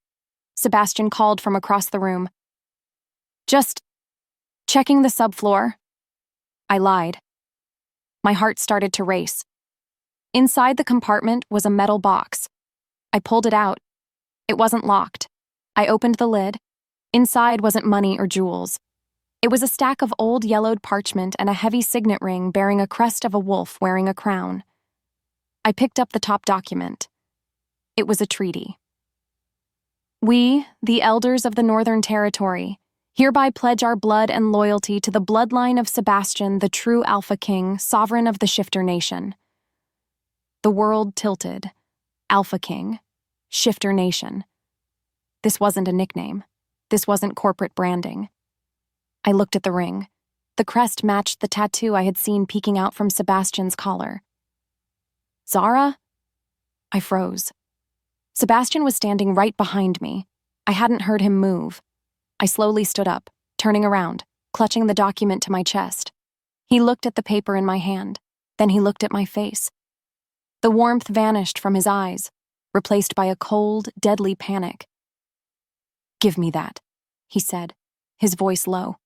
Sebastian called from across the room. "Just checking the subfloor." I lied. My heart started to race. Inside the compartment was a metal box. I pulled it out. It wasn't locked. I opened the lid. Inside wasn't money or jewels. It was a stack of old yellowed parchment and a heavy signet ring bearing a crest of a wolf wearing a crown. I picked up the top document. It was a treaty. "We, the elders of the Northern Territory, hereby pledge our blood and loyalty to the bloodline of Sebastian, the true Alpha King, sovereign of the Shifter Nation." The world tilted. Alpha King. Shifter Nation. This wasn't a nickname. This wasn't corporate branding. I looked at the ring. The crest matched the tattoo I had seen peeking out from Sebastian's collar. "Zara?" I froze. Sebastian was standing right behind me. I hadn't heard him move. I slowly stood up, turning around, clutching the document to my chest. He looked at the paper in my hand. Then he looked at my face. The warmth vanished from his eyes, replaced by a cold, deadly panic. "Give me that," he said, his voice low.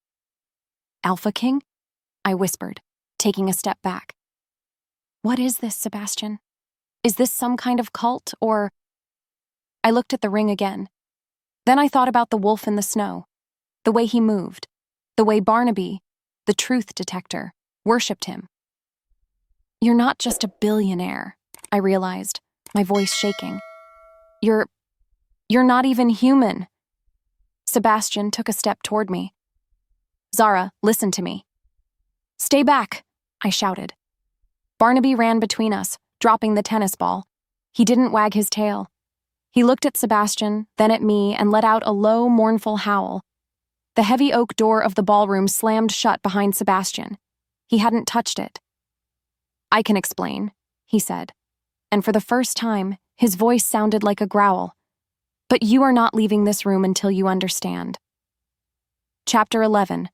"Alpha King?" I whispered, taking a step back. "What is this, Sebastian? Is this some kind of cult, or—" I looked at the ring again. Then I thought about the wolf in the snow, the way he moved, the way Barnaby, the truth detector, worshipped him. "You're not just a billionaire," I realized, my voice shaking. You're not even human." Sebastian took a step toward me. "Zara, listen to me." "Stay back," I shouted. Barnaby ran between us, dropping the tennis ball. He didn't wag his tail. He looked at Sebastian, then at me, and let out a low, mournful howl. The heavy oak door of the ballroom slammed shut behind Sebastian. He hadn't touched it. "I can explain," he said, and for the first time, his voice sounded like a growl. But you are not leaving this room until you understand. Chapter 11.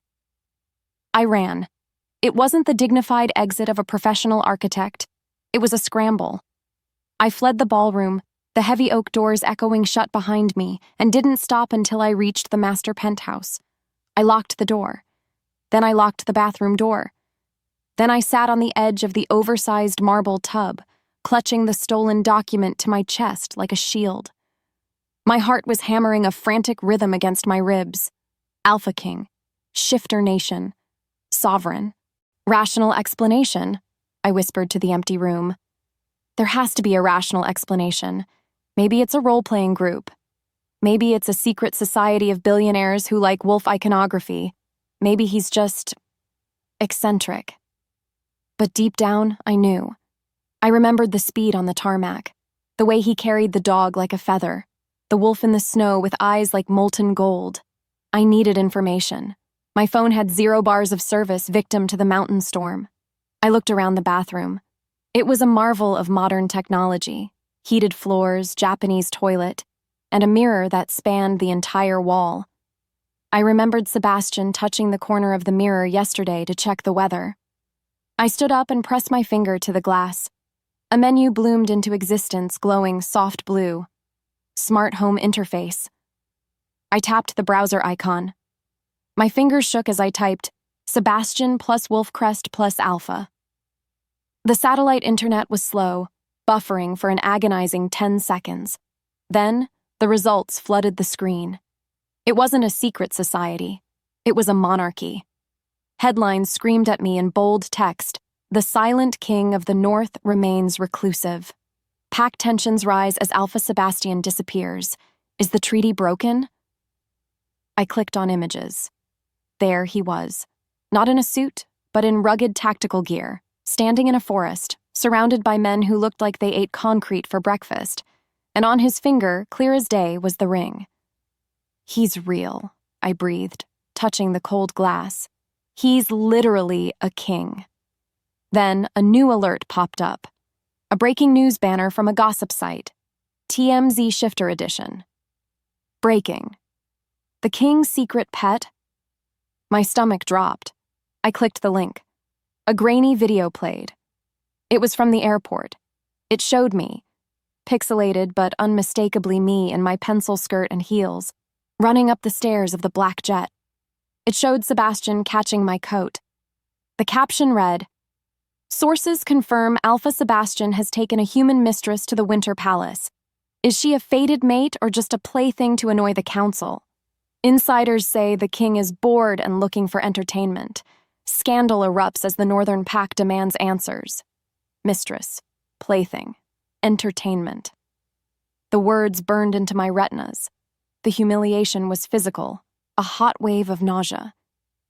I ran. It wasn't the dignified exit of a professional architect. It was a scramble. I fled the ballroom, the heavy oak doors echoing shut behind me, and didn't stop until I reached the master penthouse. I locked the door. Then I locked the bathroom door. Then I sat on the edge of the oversized marble tub, clutching the stolen document to my chest like a shield. My heart was hammering a frantic rhythm against my ribs. Alpha King, Shifter Nation, Sovereign, Rational Explanation, I whispered to the empty room. There has to be a rational explanation. Maybe it's a role-playing group. Maybe it's a secret society of billionaires who like wolf iconography. Maybe he's just eccentric. But deep down, I knew. I remembered the speed on the tarmac, the way he carried the dog like a feather, the wolf in the snow with eyes like molten gold. I needed information. My phone had 0 bars of service, victim to the mountain storm. I looked around the bathroom. It was a marvel of modern technology, heated floors, Japanese toilet, and a mirror that spanned the entire wall. I remembered Sebastian touching the corner of the mirror yesterday to check the weather. I stood up and pressed my finger to the glass. A menu bloomed into existence, glowing soft blue. Smart home interface. I tapped the browser icon. My fingers shook as I typed, Sebastian plus Wolfcrest plus Alpha. The satellite internet was slow, buffering for an agonizing 10 seconds. Then, the results flooded the screen. It wasn't a secret society. It was a monarchy. Headlines screamed at me in bold text, "The silent king of the North remains reclusive. Pack tensions rise as Alpha Sebastian disappears. Is the treaty broken?" I clicked on images. There he was, not in a suit, but in rugged tactical gear, standing in a forest, surrounded by men who looked like they ate concrete for breakfast, and on his finger, clear as day, was the ring. He's real, I breathed, touching the cold glass. He's literally a king. Then a new alert popped up. A breaking news banner from a gossip site. TMZ Shifter Edition. Breaking. The king's secret pet? My stomach dropped. I clicked the link. A grainy video played. It was from the airport. It showed me, pixelated but unmistakably me in my pencil skirt and heels, running up the stairs of the black jet. It showed Sebastian catching my coat. The caption read, "Sources confirm Alpha Sebastian has taken a human mistress to the Winter Palace. Is she a fated mate or just a plaything to annoy the council? Insiders say the king is bored and looking for entertainment. Scandal erupts as the Northern Pack demands answers. Mistress, plaything, entertainment." The words burned into my retinas. The humiliation was physical, a hot wave of nausea.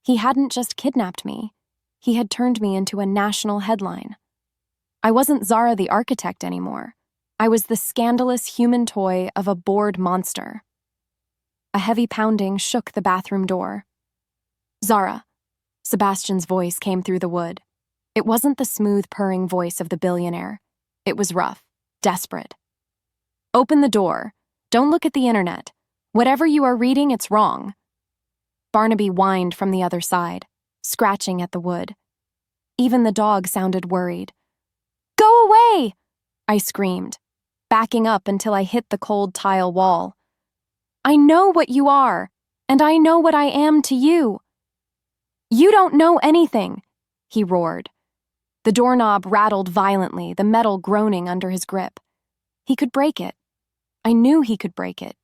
He hadn't just kidnapped me. He had turned me into a national headline. I wasn't Zara the architect anymore. I was the scandalous human toy of a bored monster. A heavy pounding shook the bathroom door. "Zara." Sebastian's voice came through the wood. It wasn't the smooth, purring voice of the billionaire. It was rough, desperate. "Open the door. Don't look at the internet. Whatever you are reading, it's wrong." Barnaby whined from the other side, scratching at the wood. Even the dog sounded worried. "Go away!" I screamed, backing up until I hit the cold tile wall. "I know what you are, and I know what I am to you." "You don't know anything," he roared. The doorknob rattled violently, the metal groaning under his grip. He could break it. I knew he could break it.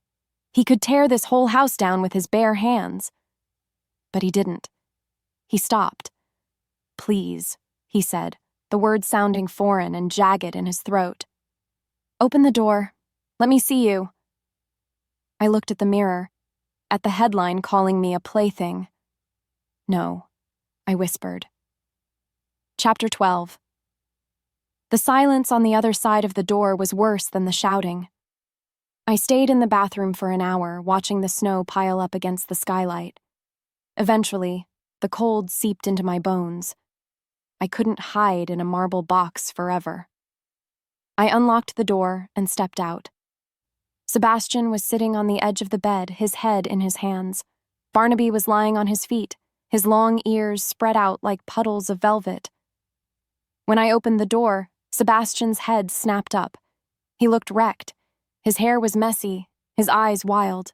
He could tear this whole house down with his bare hands. But he didn't. He stopped. "Please," he said, the words sounding foreign and jagged in his throat. "Open the door. Let me see you." I looked at the mirror, at the headline calling me a plaything. "No," I whispered. Chapter 12. The silence on the other side of the door was worse than the shouting. I stayed in the bathroom for an hour, watching the snow pile up against the skylight. Eventually, the cold seeped into my bones. I couldn't hide in a marble box forever. I unlocked the door and stepped out. Sebastian was sitting on the edge of the bed, his head in his hands. Barnaby was lying on his feet, his long ears spread out like puddles of velvet. When I opened the door, Sebastian's head snapped up. He looked wrecked. His hair was messy, his eyes wild.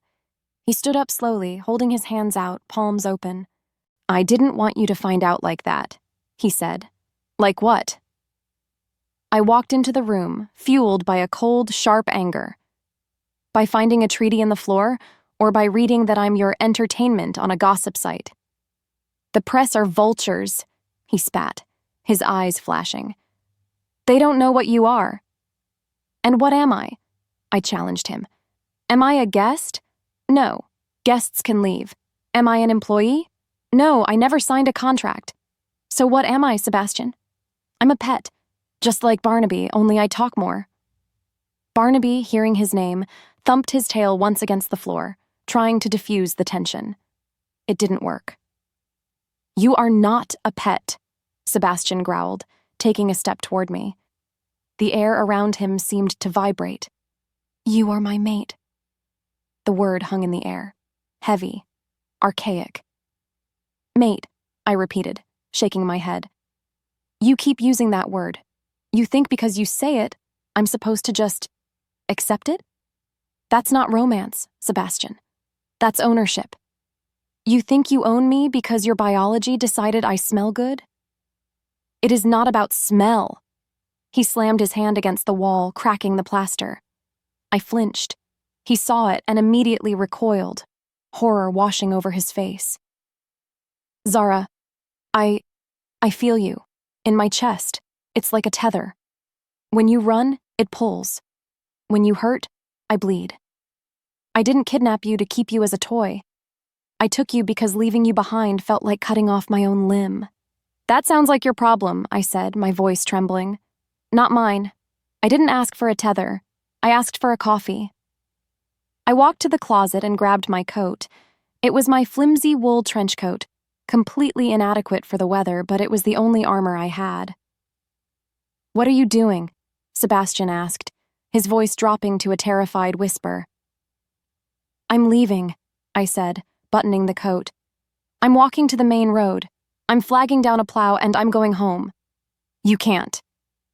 He stood up slowly, holding his hands out, palms open. "I didn't want you to find out like that," he said. "Like what?" I walked into the room, fueled by a cold, sharp anger. By finding a treaty in the floor, or by reading that I'm your entertainment on a gossip site? "The press are vultures," he spat, his eyes flashing. "They don't know what you are." "And what am I?" I challenged him. "Am I a guest? No, guests can leave. Am I an employee? No, I never signed a contract. So what am I, Sebastian? I'm a pet, just like Barnaby, only I talk more." Barnaby, hearing his name, thumped his tail once against the floor, trying to diffuse the tension. It didn't work. "You are not a pet," Sebastian growled, taking a step toward me. The air around him seemed to vibrate. "You are my mate." The word hung in the air, heavy, archaic. "Mate," I repeated, shaking my head. "You keep using that word. You think because you say it, I'm supposed to just accept it? That's not romance, Sebastian. That's ownership. You think you own me because your biology decided I smell good? It is not about smell." He slammed his hand against the wall, cracking the plaster. I flinched. He saw it and immediately recoiled, horror washing over his face. "Zara, I feel you. In my chest. It's like a tether. When you run, it pulls. When you hurt, I bleed. I didn't kidnap you to keep you as a toy. I took you because leaving you behind felt like cutting off my own limb." "That sounds like your problem," I said, my voice trembling. "Not mine. I didn't ask for a tether. I asked for a coffee." I walked to the closet and grabbed my coat. It was my flimsy wool trench coat, completely inadequate for the weather, but it was the only armor I had. "What are you doing?" Sebastian asked, his voice dropping to a terrified whisper. "I'm leaving," I said, buttoning the coat. "I'm walking to the main road. I'm flagging down a plow and I'm going home." "You can't."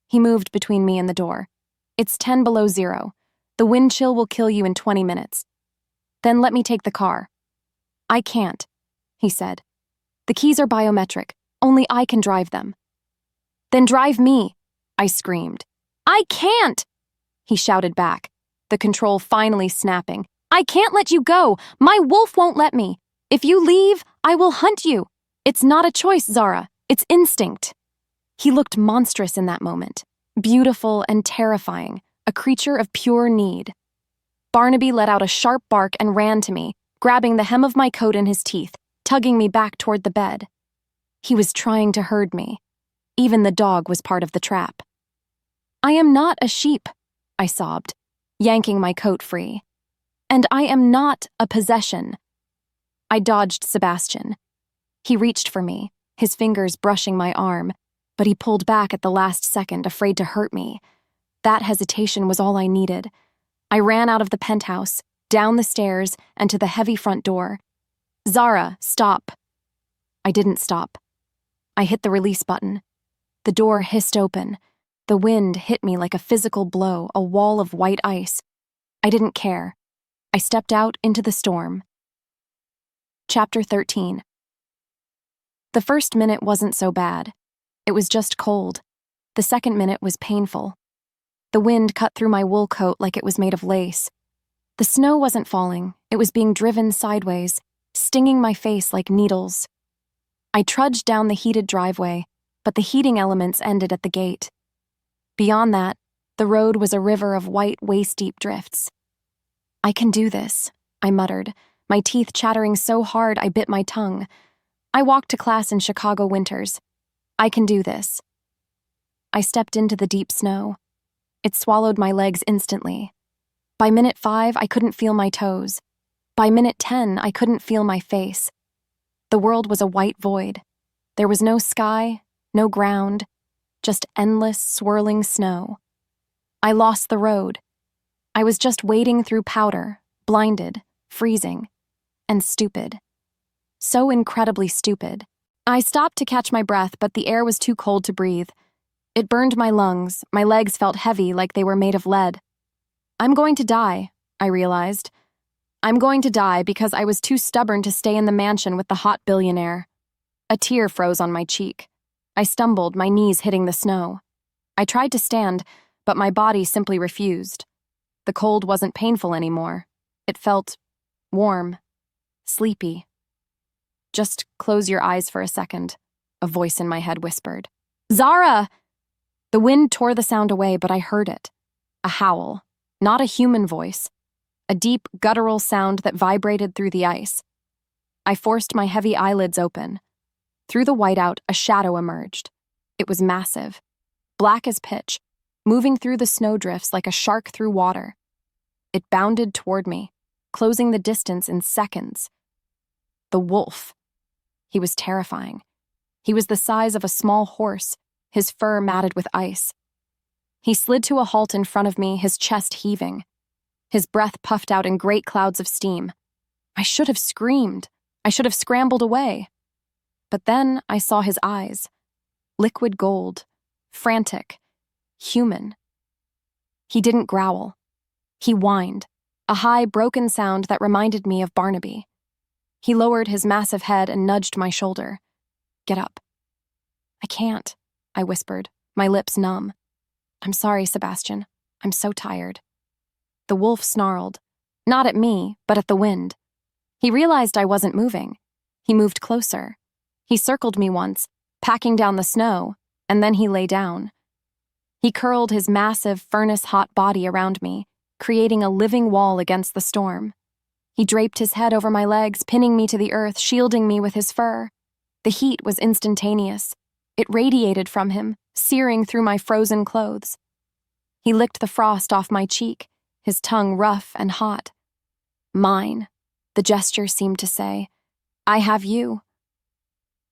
He moved between me and the door. "It's 10 below zero. The wind chill will kill you in 20 minutes. Then let me take the car." "I can't," he said. "The keys are biometric. Only I can drive them." "Then drive me," I screamed. "I can't," he shouted back, the control finally snapping. "I can't let you go. My wolf won't let me. If you leave, I will hunt you. It's not a choice, Zara. It's instinct." He looked monstrous in that moment, beautiful and terrifying, a creature of pure need. Barnaby let out a sharp bark and ran to me, grabbing the hem of my coat in his teeth, tugging me back toward the bed. He was trying to herd me. Even the dog was part of the trap. "I am not a sheep," I sobbed, yanking my coat free. "And I am not a possession." I dodged Sebastian. He reached for me, his fingers brushing my arm, but he pulled back at the last second, afraid to hurt me. That hesitation was all I needed. I ran out of the penthouse, down the stairs, and to the heavy front door. "Zara, stop." I didn't stop. I hit the release button. The door hissed open. The wind hit me like a physical blow, a wall of white ice. I didn't care. I stepped out into the storm. Chapter 13. The first minute wasn't so bad. It was just cold. The second minute was painful. The wind cut through my wool coat like it was made of lace. The snow wasn't falling. It was being driven sideways, stinging my face like needles. I trudged down the heated driveway, but the heating elements ended at the gate. Beyond that, the road was a river of white, waist-deep drifts. "I can do this," I muttered, my teeth chattering so hard I bit my tongue. I walked to class in Chicago winters. I can do this. I stepped into the deep snow. It swallowed my legs instantly. By minute 5, I couldn't feel my toes. By minute 10, I couldn't feel my face. The world was a white void. There was no sky, no ground, just endless, swirling snow. I lost the road. I was just wading through powder, blinded, freezing, and stupid. So incredibly stupid. I stopped to catch my breath, but the air was too cold to breathe. It burned my lungs, my legs felt heavy like they were made of lead. I'm going to die, I realized. I'm going to die because I was too stubborn to stay in the mansion with the hot billionaire. A tear froze on my cheek. I stumbled, my knees hitting the snow. I tried to stand, but my body simply refused. The cold wasn't painful anymore. It felt warm, sleepy. Just close your eyes for a second, a voice in my head whispered. Zara! The wind tore the sound away, but I heard it. A howl, not a human voice. A deep, guttural sound that vibrated through the ice. I forced my heavy eyelids open. Through the whiteout, a shadow emerged. It was massive, black as pitch, moving through the snowdrifts like a shark through water. It bounded toward me, closing the distance in seconds. The wolf. He was terrifying. He was the size of a small horse, his fur matted with ice. He slid to a halt in front of me, his chest heaving. His breath puffed out in great clouds of steam. I should have screamed. I should have scrambled away. But then I saw his eyes. Liquid gold, frantic, human. He didn't growl. He whined, a high, broken sound that reminded me of Barnaby. He lowered his massive head and nudged my shoulder. Get up. I can't, I whispered, my lips numb. I'm sorry, Sebastian. I'm so tired. The wolf snarled, not at me, but at the wind. He realized I wasn't moving. He moved closer. He circled me once, packing down the snow, and then he lay down. He curled his massive, furnace-hot body around me, creating a living wall against the storm. He draped his head over my legs, pinning me to the earth, shielding me with his fur. The heat was instantaneous. It radiated from him, searing through my frozen clothes. He licked the frost off my cheek, his tongue rough and hot. Mine, the gesture seemed to say. I have you.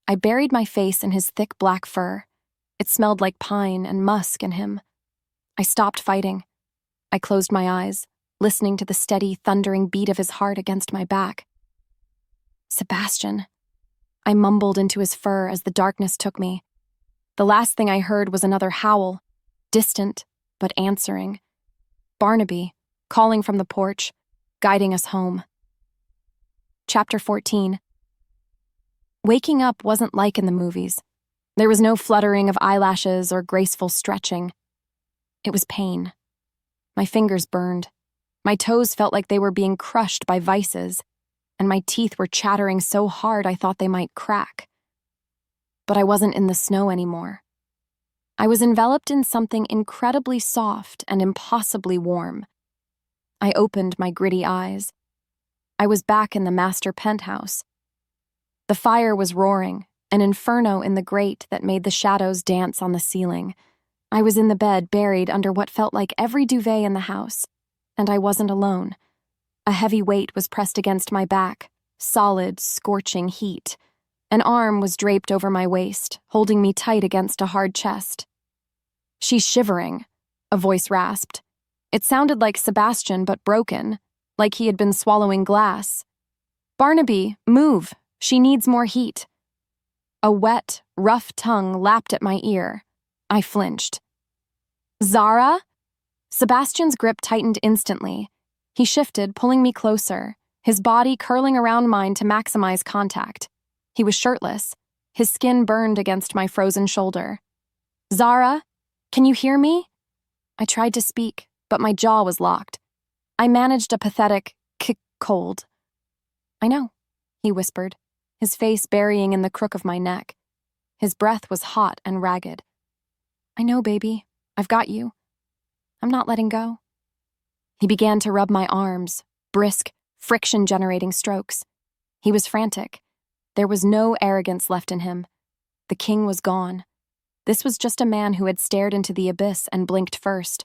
I buried my face in his thick black fur. It smelled like pine and musk in him. I stopped fighting. I closed my eyes, listening to the steady, thundering beat of his heart against my back. Sebastian. I mumbled into his fur as the darkness took me. The last thing I heard was another howl, distant but answering. Barnaby, calling from the porch, guiding us home. Chapter 14. Waking up wasn't like in the movies. There was no fluttering of eyelashes or graceful stretching. It was pain. My fingers burned. My toes felt like they were being crushed by vices, and my teeth were chattering so hard I thought they might crack. But I wasn't in the snow anymore. I was enveloped in something incredibly soft and impossibly warm. I opened my gritty eyes. I was back in the master penthouse. The fire was roaring, an inferno in the grate that made the shadows dance on the ceiling. I was in the bed, buried under what felt like every duvet in the house, and I wasn't alone. A heavy weight was pressed against my back, solid, scorching heat. An arm was draped over my waist, holding me tight against a hard chest. She's shivering, a voice rasped. It sounded like Sebastian, but broken, like he had been swallowing glass. Barnaby, move. She needs more heat. A wet, rough tongue lapped at my ear. I flinched. Zara? Sebastian's grip tightened instantly. He shifted, pulling me closer, his body curling around mine to maximize contact. He was shirtless. His skin burned against my frozen shoulder. Zara, can you hear me? I tried to speak, but my jaw was locked. I managed a pathetic cold. I know, he whispered, his face burying in the crook of my neck. His breath was hot and ragged. I know, baby. I've got you. I'm not letting go. He began to rub my arms, brisk, friction-generating strokes. He was frantic. There was no arrogance left in him. The king was gone. This was just a man who had stared into the abyss and blinked first.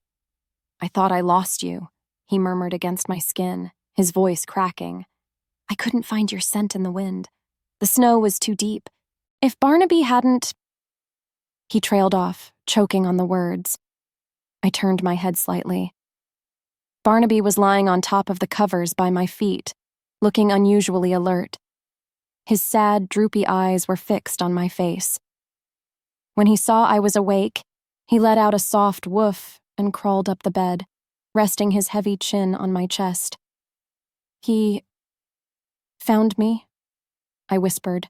I thought I lost you, he murmured against my skin, his voice cracking. I couldn't find your scent in the wind. The snow was too deep. If Barnaby hadn't... He trailed off, choking on the words. I turned my head slightly. Barnaby was lying on top of the covers by my feet, looking unusually alert. His sad, droopy eyes were fixed on my face. When he saw I was awake, he let out a soft woof and crawled up the bed, resting his heavy chin on my chest. He found me, I whispered,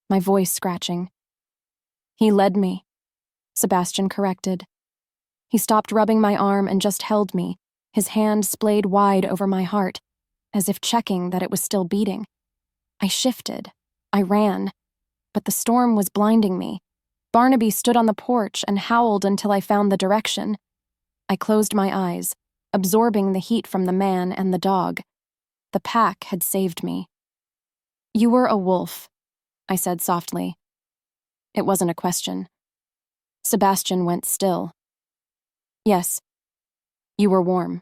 my voice scratching. He led me, Sebastian corrected. He stopped rubbing my arm and just held me, his hand splayed wide over my heart, as if checking that it was still beating. I shifted. I ran. But the storm was blinding me. Barnaby stood on the porch and howled until I found the direction. I closed my eyes, absorbing the heat from the man and the dog. The pack had saved me. "You were a wolf," I said softly. It wasn't a question. Sebastian went still. "Yes, you were warm.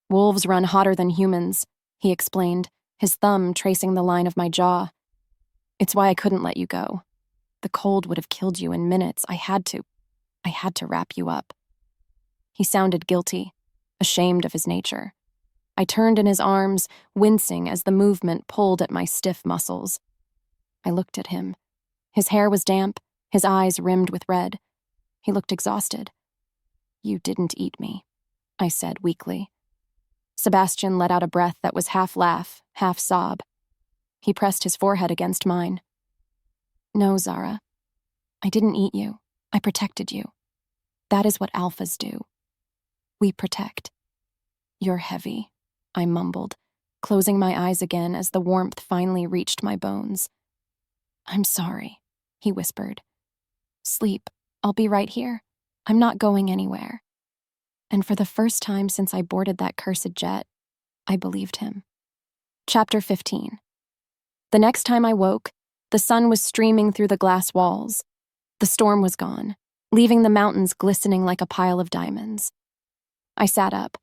Wolves run hotter than humans," he explained, his thumb tracing the line of my jaw. "It's why I couldn't let you go. The cold would have killed you in minutes. I had to wrap you up." He sounded guilty, ashamed of his nature. I turned in his arms, wincing as the movement pulled at my stiff muscles. I looked at him. His hair was damp, his eyes rimmed with red. He looked exhausted. "You didn't eat me," I said weakly. Sebastian let out a breath that was half laugh, half sob. He pressed his forehead against mine. "No, Zara. I didn't eat you. I protected you. That is what alphas do. We protect." "You're heavy," I mumbled, closing my eyes again as the warmth finally reached my bones. "I'm sorry," he whispered. "Sleep. I'll be right here. I'm not going anywhere." And for the first time since I boarded that cursed jet, I believed him. Chapter 15. The next time I woke, the sun was streaming through the glass walls. The storm was gone, leaving the mountains glistening like a pile of diamonds. I sat up.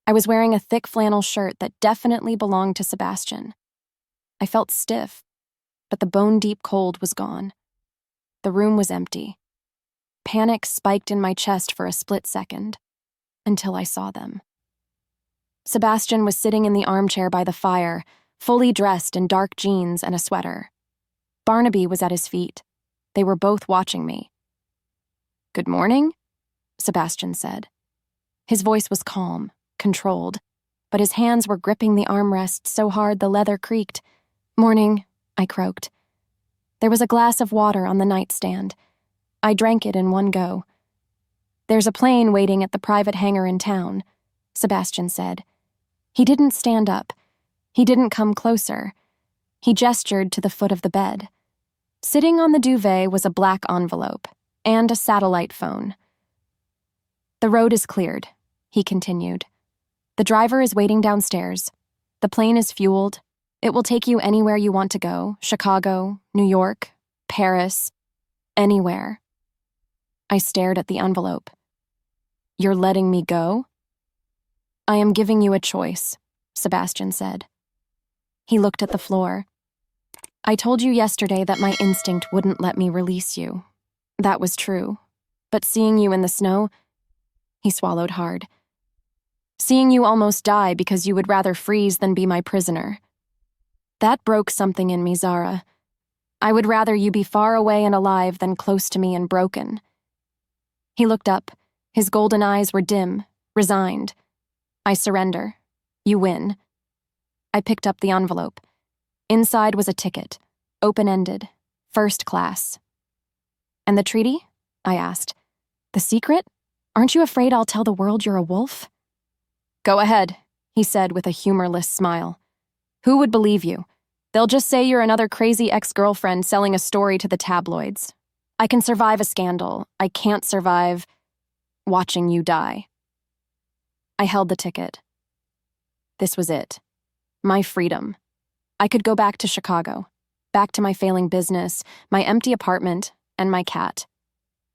I was wearing a thick flannel shirt that definitely belonged to Sebastian. I felt stiff, but the bone-deep cold was gone. The room was empty. Panic spiked in my chest for a split second, until I saw them. Sebastian was sitting in the armchair by the fire, fully dressed in dark jeans and a sweater. Barnaby was at his feet. They were both watching me. "Good morning," Sebastian said. His voice was calm, controlled, but his hands were gripping the armrest so hard the leather creaked. "Morning," I croaked. There was a glass of water on the nightstand. I drank it in one go. "There's a plane waiting at the private hangar in town," Sebastian said. He didn't stand up. He didn't come closer. He gestured to the foot of the bed. Sitting on the duvet was a black envelope and a satellite phone. "The road is cleared," he continued. "The driver is waiting downstairs. The plane is fueled. It will take you anywhere you want to go, Chicago, New York, Paris, anywhere." I stared at the envelope. "You're letting me go?" "I am giving you a choice," Sebastian said. He looked at the floor. "I told you yesterday that my instinct wouldn't let me release you. That was true. But seeing you in the snow," he swallowed hard, "seeing you almost die because you would rather freeze than be my prisoner. That broke something in me, Zara. I would rather you be far away and alive than close to me and broken." He looked up. His golden eyes were dim, resigned. "I surrender. You win." I picked up the envelope. Inside was a ticket, open-ended, first class. "And the treaty?" I asked. "The secret? Aren't you afraid I'll tell the world you're a wolf?" "Go ahead," he said with a humorless smile. "Who would believe you? They'll just say you're another crazy ex-girlfriend selling a story to the tabloids. I can survive a scandal. I can't survive watching you die." I held the ticket. This was it. My freedom. I could go back to Chicago, back to my failing business, my empty apartment, and my cat.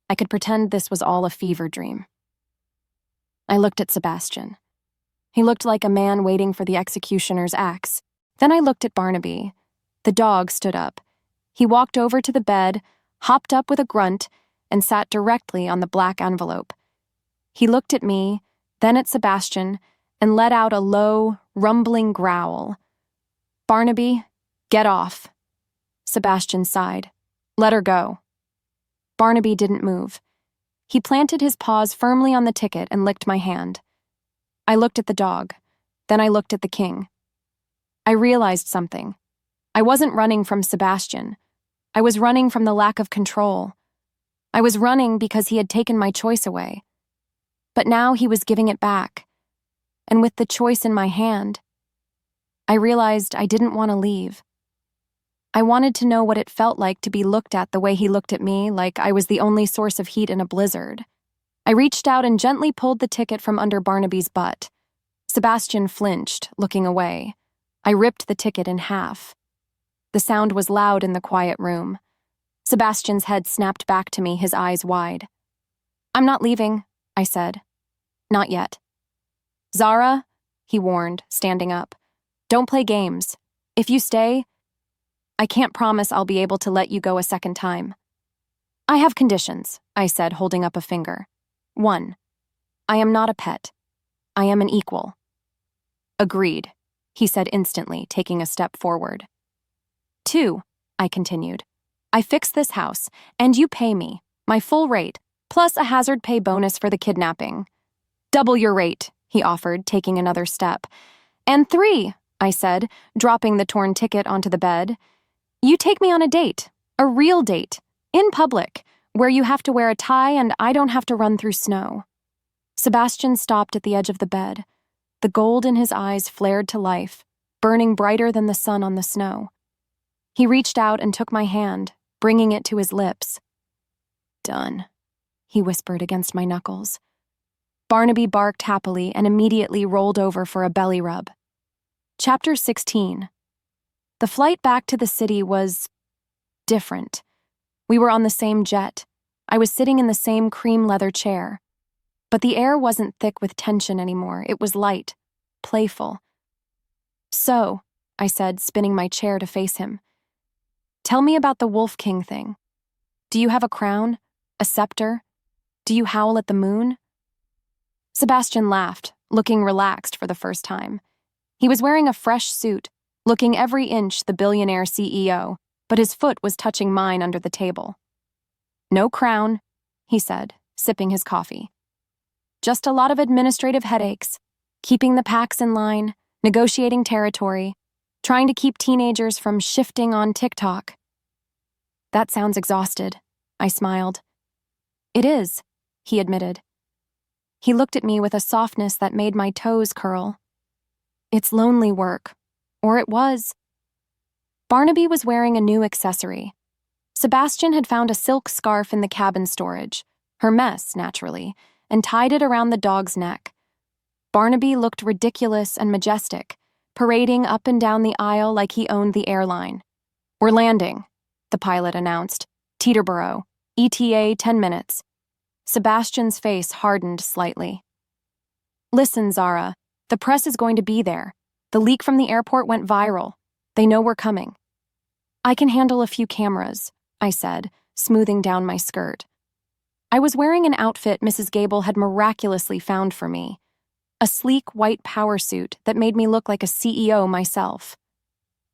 I could pretend this was all a fever dream. I looked at Sebastian. He looked like a man waiting for the executioner's axe. Then I looked at Barnaby. The dog stood up. He walked over to the bed, hopped up with a grunt, and sat directly on the black envelope. He looked at me, then at Sebastian, and let out a low, rumbling growl. "Barnaby, get off." Sebastian sighed. "Let her go." Barnaby didn't move. He planted his paws firmly on the ticket and licked my hand. I looked at the dog. Then I looked at the king. I realized something. I wasn't running from Sebastian. I was running from the lack of control. I was running because he had taken my choice away. But now he was giving it back. And with the choice in my hand, I realized I didn't want to leave. I wanted to know what it felt like to be looked at the way he looked at me, like I was the only source of heat in a blizzard. I reached out and gently pulled the ticket from under Barnaby's butt. Sebastian flinched, looking away. I ripped the ticket in half. The sound was loud in the quiet room. Sebastian's head snapped back to me, his eyes wide. "I'm not leaving," I said. "Not yet." "Zara," he warned, standing up. "Don't play games. If you stay, I can't promise I'll be able to let you go a second time." "I have conditions," I said, holding up a finger. 1. I am not a pet. I am an equal. "Agreed," he said instantly, taking a step forward. 2, I continued. "I fix this house, and you pay me, my full rate, plus a hazard pay bonus for the kidnapping." "Double your rate," he offered, taking another step. "And 3, I said, dropping the torn ticket onto the bed. "You take me on a date, a real date, in public, where you have to wear a tie and I don't have to run through snow." Sebastian stopped at the edge of the bed. The gold in his eyes flared to life, burning brighter than the sun on the snow. He reached out and took my hand, bringing it to his lips. "Done," he whispered against my knuckles. Barnaby barked happily and immediately rolled over for a belly rub. Chapter 16. The flight back to the city was different. We were on the same jet. I was sitting in the same cream leather chair. But the air wasn't thick with tension anymore. It was light, playful. "So," I said, spinning my chair to face him, "tell me about the Wolf King thing. Do you have a crown? A scepter? Do you howl at the moon?" Sebastian laughed, looking relaxed for the first time. He was wearing a fresh suit, looking every inch the billionaire CEO, but his foot was touching mine under the table. "No crown," he said, sipping his coffee. "Just a lot of administrative headaches, keeping the packs in line, negotiating territory, trying to keep teenagers from shifting on TikTok." "That sounds exhausted," I smiled. "It is," he admitted. He looked at me with a softness that made my toes curl. "It's lonely work. Or it was." Barnaby was wearing a new accessory. Sebastian had found a silk scarf in the cabin storage, her mess, naturally, and tied it around the dog's neck. Barnaby looked ridiculous and majestic, parading up and down the aisle like he owned the airline. "We're landing," the pilot announced. "Teterboro, ETA 10 minutes. Sebastian's face hardened slightly. "Listen, Zara, the press is going to be there. The leak from the airport went viral. They know we're coming." "I can handle a few cameras," I said, smoothing down my skirt. I was wearing an outfit Mrs. Gable had miraculously found for me. A sleek white power suit that made me look like a CEO myself.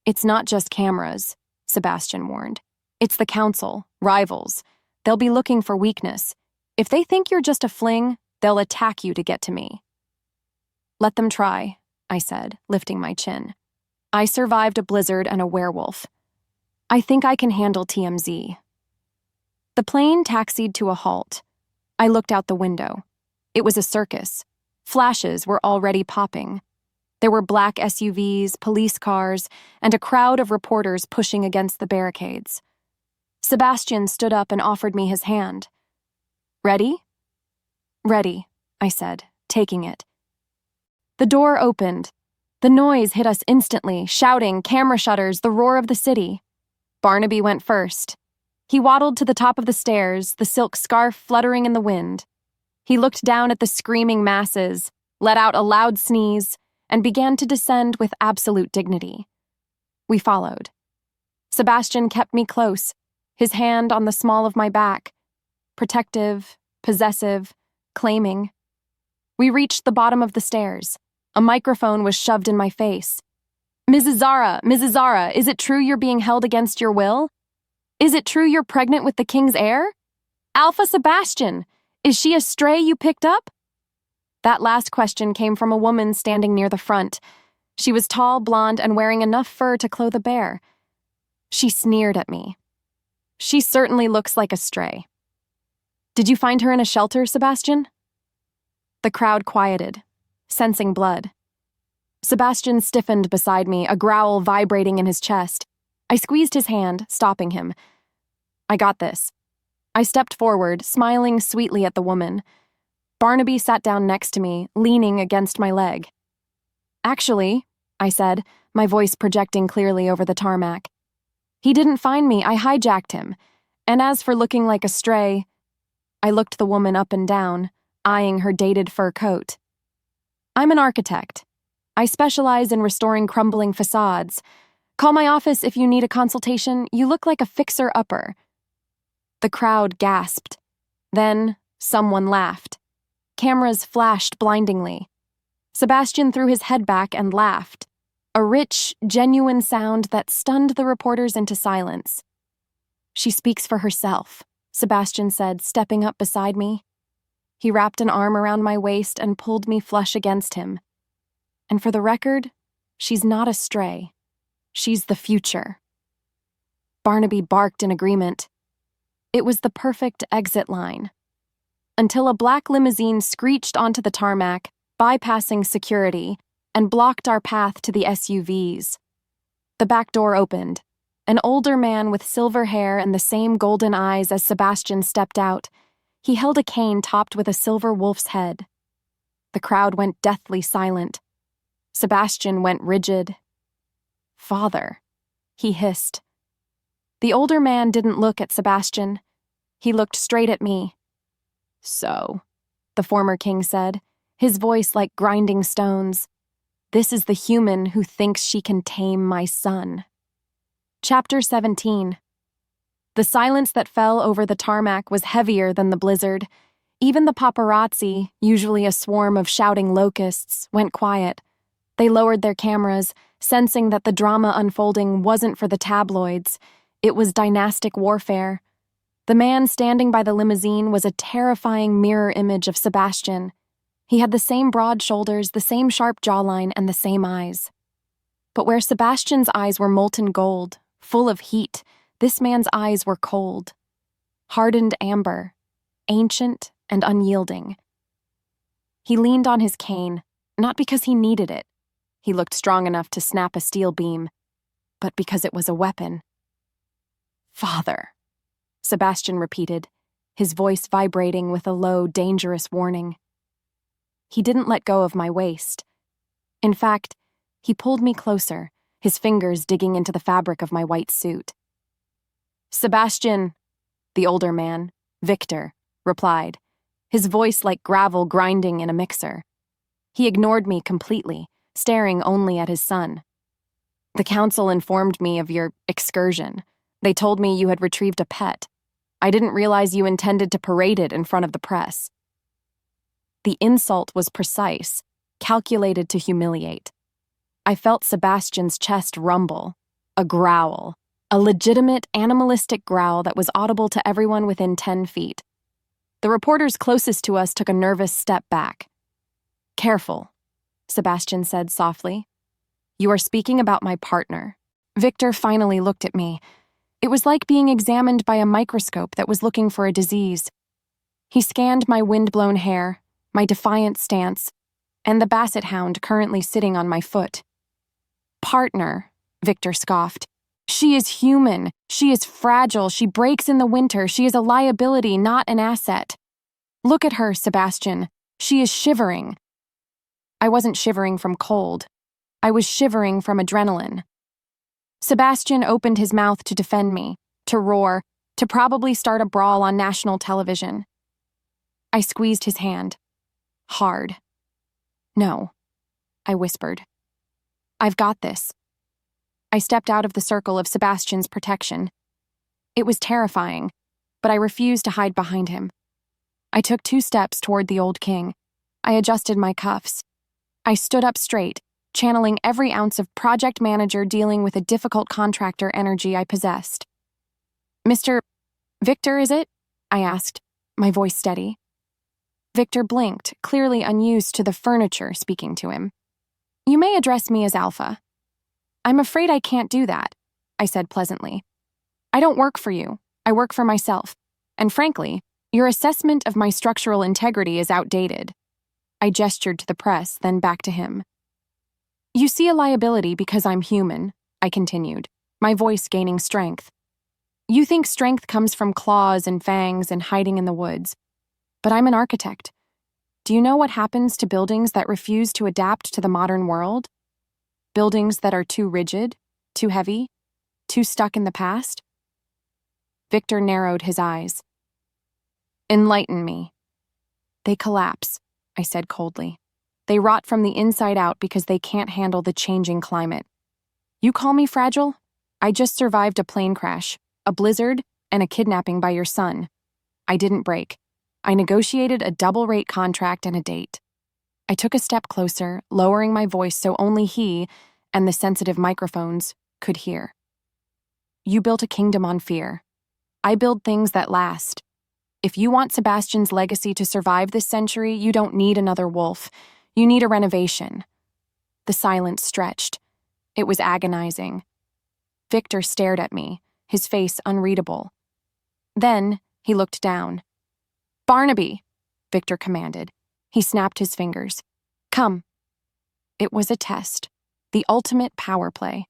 "It's not just cameras," Sebastian warned. "It's the council, rivals. They'll be looking for weakness. If they think you're just a fling, they'll attack you to get to me." "Let them try," I said, lifting my chin. "I survived a blizzard and a werewolf. I think I can handle TMZ." The plane taxied to a halt. I looked out the window. It was a circus. Flashes were already popping. There were black SUVs, police cars, and a crowd of reporters pushing against the barricades. Sebastian stood up and offered me his hand. "Ready?" "Ready," I said, taking it. The door opened. The noise hit us instantly, shouting, camera shutters, the roar of the city. Barnaby went first. He waddled to the top of the stairs, the silk scarf fluttering in the wind. He looked down at the screaming masses, let out a loud sneeze, and began to descend with absolute dignity. We followed. Sebastian kept me close, his hand on the small of my back, protective, possessive, claiming. We reached the bottom of the stairs. A microphone was shoved in my face. Mrs. Zara, is it true you're being held against your will? Is it true you're pregnant with the king's heir? Alpha Sebastian, is she a stray you picked up? That last question came from a woman standing near the front. She was tall, blonde, and wearing enough fur to clothe a bear. She sneered at me. She certainly looks like a stray. Did you find her in a shelter, Sebastian? The crowd quieted, sensing blood. Sebastian stiffened beside me, a growl vibrating in his chest. I squeezed his hand, stopping him. I got this. I stepped forward, smiling sweetly at the woman. Barnaby sat down next to me, leaning against my leg. Actually, I said, my voice projecting clearly over the tarmac. He didn't find me, I hijacked him. And as for looking like a stray, I looked the woman up and down, eyeing her dated fur coat. I'm an architect. I specialize in restoring crumbling facades. Call my office if you need a consultation. You look like a fixer-upper. The crowd gasped. Then someone laughed. Cameras flashed blindingly. Sebastian threw his head back and laughed, a rich, genuine sound that stunned the reporters into silence. She speaks for herself, Sebastian said, stepping up beside me. He wrapped an arm around my waist and pulled me flush against him. And for the record, she's not a stray. She's the future. Barnaby barked in agreement. It was the perfect exit line. Until a black limousine screeched onto the tarmac, bypassing security, and blocked our path to the SUVs. The back door opened. An older man with silver hair and the same golden eyes as Sebastian stepped out. He held a cane topped with a silver wolf's head. The crowd went deathly silent. Sebastian went rigid. Father, he hissed. The older man didn't look at Sebastian. He looked straight at me. So, the former king said, his voice like grinding stones. This is the human who thinks she can tame my son. Chapter 17. The silence that fell over the tarmac was heavier than the blizzard. Even the paparazzi, usually a swarm of shouting locusts, went quiet. They lowered their cameras, sensing that the drama unfolding wasn't for the tabloids. It was dynastic warfare. The man standing by the limousine was a terrifying mirror image of Sebastian. He had the same broad shoulders, the same sharp jawline, and the same eyes. But where Sebastian's eyes were molten gold, full of heat, this man's eyes were cold. Hardened amber, ancient and unyielding. He leaned on his cane, not because he needed it. He looked strong enough to snap a steel beam, but because it was a weapon. Father, Sebastian repeated, his voice vibrating with a low, dangerous warning. He didn't let go of my waist. In fact, he pulled me closer, his fingers digging into the fabric of my white suit. Sebastian, the older man, Victor, replied, his voice like gravel grinding in a mixer. He ignored me completely, staring only at his son. The council informed me of your excursion. They told me you had retrieved a pet. I didn't realize you intended to parade it in front of the press. The insult was precise, calculated to humiliate. I felt Sebastian's chest rumble, a growl, a legitimate animalistic growl that was audible to everyone within 10 feet. The reporters closest to us took a nervous step back. Careful, Sebastian said softly. You are speaking about my partner. Victor finally looked at me. It was like being examined by a microscope that was looking for a disease. He scanned my wind-blown hair, my defiant stance, and the basset hound currently sitting on my foot. Partner, Victor scoffed. She is human. She is fragile. She breaks in the winter. She is a liability, not an asset. Look at her, Sebastian. She is shivering. I wasn't shivering from cold. I was shivering from adrenaline. Sebastian opened his mouth to defend me, to roar, to probably start a brawl on national television. I squeezed his hand. Hard. No, I whispered. I've got this. I stepped out of the circle of Sebastian's protection. It was terrifying, but I refused to hide behind him. I took 2 steps toward the old king. I adjusted my cuffs. I stood up straight, channeling every ounce of project manager dealing with a difficult contractor energy I possessed. "Mr. Victor, is it?" I asked, my voice steady. Victor blinked, clearly unused to the furniture speaking to him. "You may address me as Alpha." "I'm afraid I can't do that," I said pleasantly. "I don't work for you. I work for myself. And frankly, your assessment of my structural integrity is outdated." I gestured to the press, then back to him. "You see a liability because I'm human," I continued, my voice gaining strength. "You think strength comes from claws and fangs and hiding in the woods. But I'm an architect. Do you know what happens to buildings that refuse to adapt to the modern world? Buildings that are too rigid, too heavy, too stuck in the past?" Victor narrowed his eyes. "Enlighten me." "They collapse," I said coldly. "They rot from the inside out because they can't handle the changing climate. You call me fragile? I just survived a plane crash, a blizzard, and a kidnapping by your son. I didn't break. I negotiated a double-rate contract and a date." I took a step closer, lowering my voice so only he, and the sensitive microphones, could hear. "You built a kingdom on fear. I build things that last. If you want Sebastian's legacy to survive this century, you don't need another wolf. You need a renovation." The silence stretched. It was agonizing. Victor stared at me, his face unreadable. Then he looked down. "Barnaby," Victor commanded. He snapped his fingers. "Come." It was a test, the ultimate power play.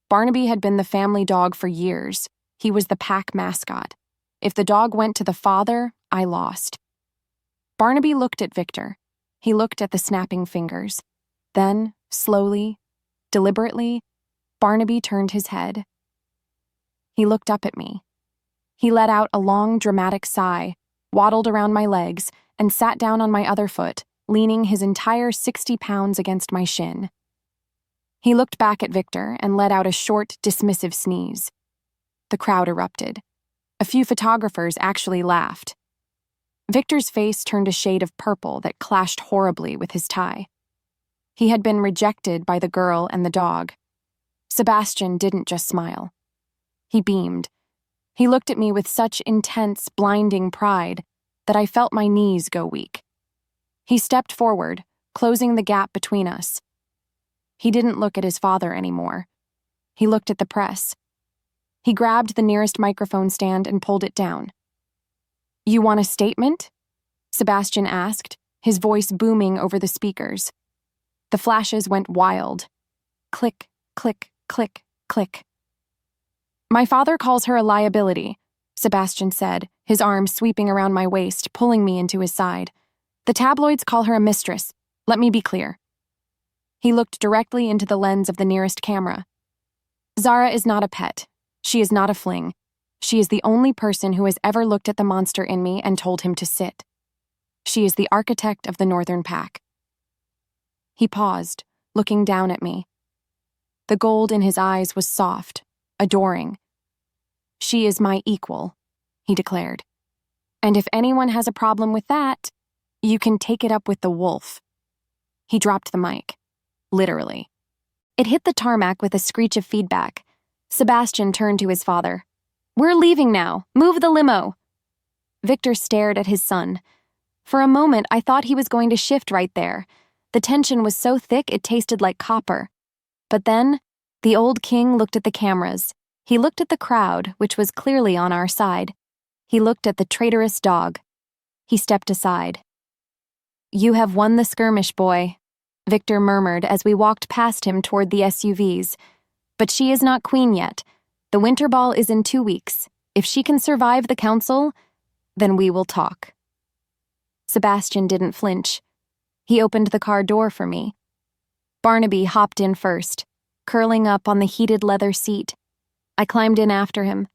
Barnaby had been the family dog for years. He was the pack mascot. If the dog went to the father, I lost. Barnaby looked at Victor. He looked at the snapping fingers. Then, slowly, deliberately, Barnaby turned his head. He looked up at me. He let out a long, dramatic sigh, waddled around my legs, and sat down on my other foot, leaning his entire 60 pounds against my shin. He looked back at Victor and let out a short, dismissive sneeze. The crowd erupted. A few photographers actually laughed. Victor's face turned a shade of purple that clashed horribly with his tie. He had been rejected by the girl and the dog. Sebastian didn't just smile. He beamed. He looked at me with such intense, blinding pride that I felt my knees go weak. He stepped forward, closing the gap between us. He didn't look at his father anymore. He looked at the press. He grabbed the nearest microphone stand and pulled it down. "You want a statement?" Sebastian asked, his voice booming over the speakers. The flashes went wild. Click, click, click, click. "My father calls her a liability," Sebastian said, his arm sweeping around my waist, pulling me into his side. "The tabloids call her a mistress. Let me be clear." He looked directly into the lens of the nearest camera. "Zara is not a pet. She is not a fling. She is the only person who has ever looked at the monster in me and told him to sit. She is the architect of the Northern Pack." He paused, looking down at me. The gold in his eyes was soft, adoring. "She is my equal," he declared. "And if anyone has a problem with that, you can take it up with the wolf." He dropped the mic. Literally. It hit the tarmac with a screech of feedback. Sebastian turned to his father. "We're leaving now. Move the limo." Victor stared at his son. For a moment, I thought he was going to shift right there. The tension was so thick it tasted like copper. But then, the old king looked at the cameras. He looked at the crowd, which was clearly on our side. He looked at the traitorous dog. He stepped aside. "You have won the skirmish, boy," Victor murmured as we walked past him toward the SUVs. "But she is not queen yet. The winter ball is in 2 weeks. If she can survive the council, then we will talk." Sebastian didn't flinch. He opened the car door for me. Barnaby hopped in first, curling up on the heated leather seat. I climbed in after him.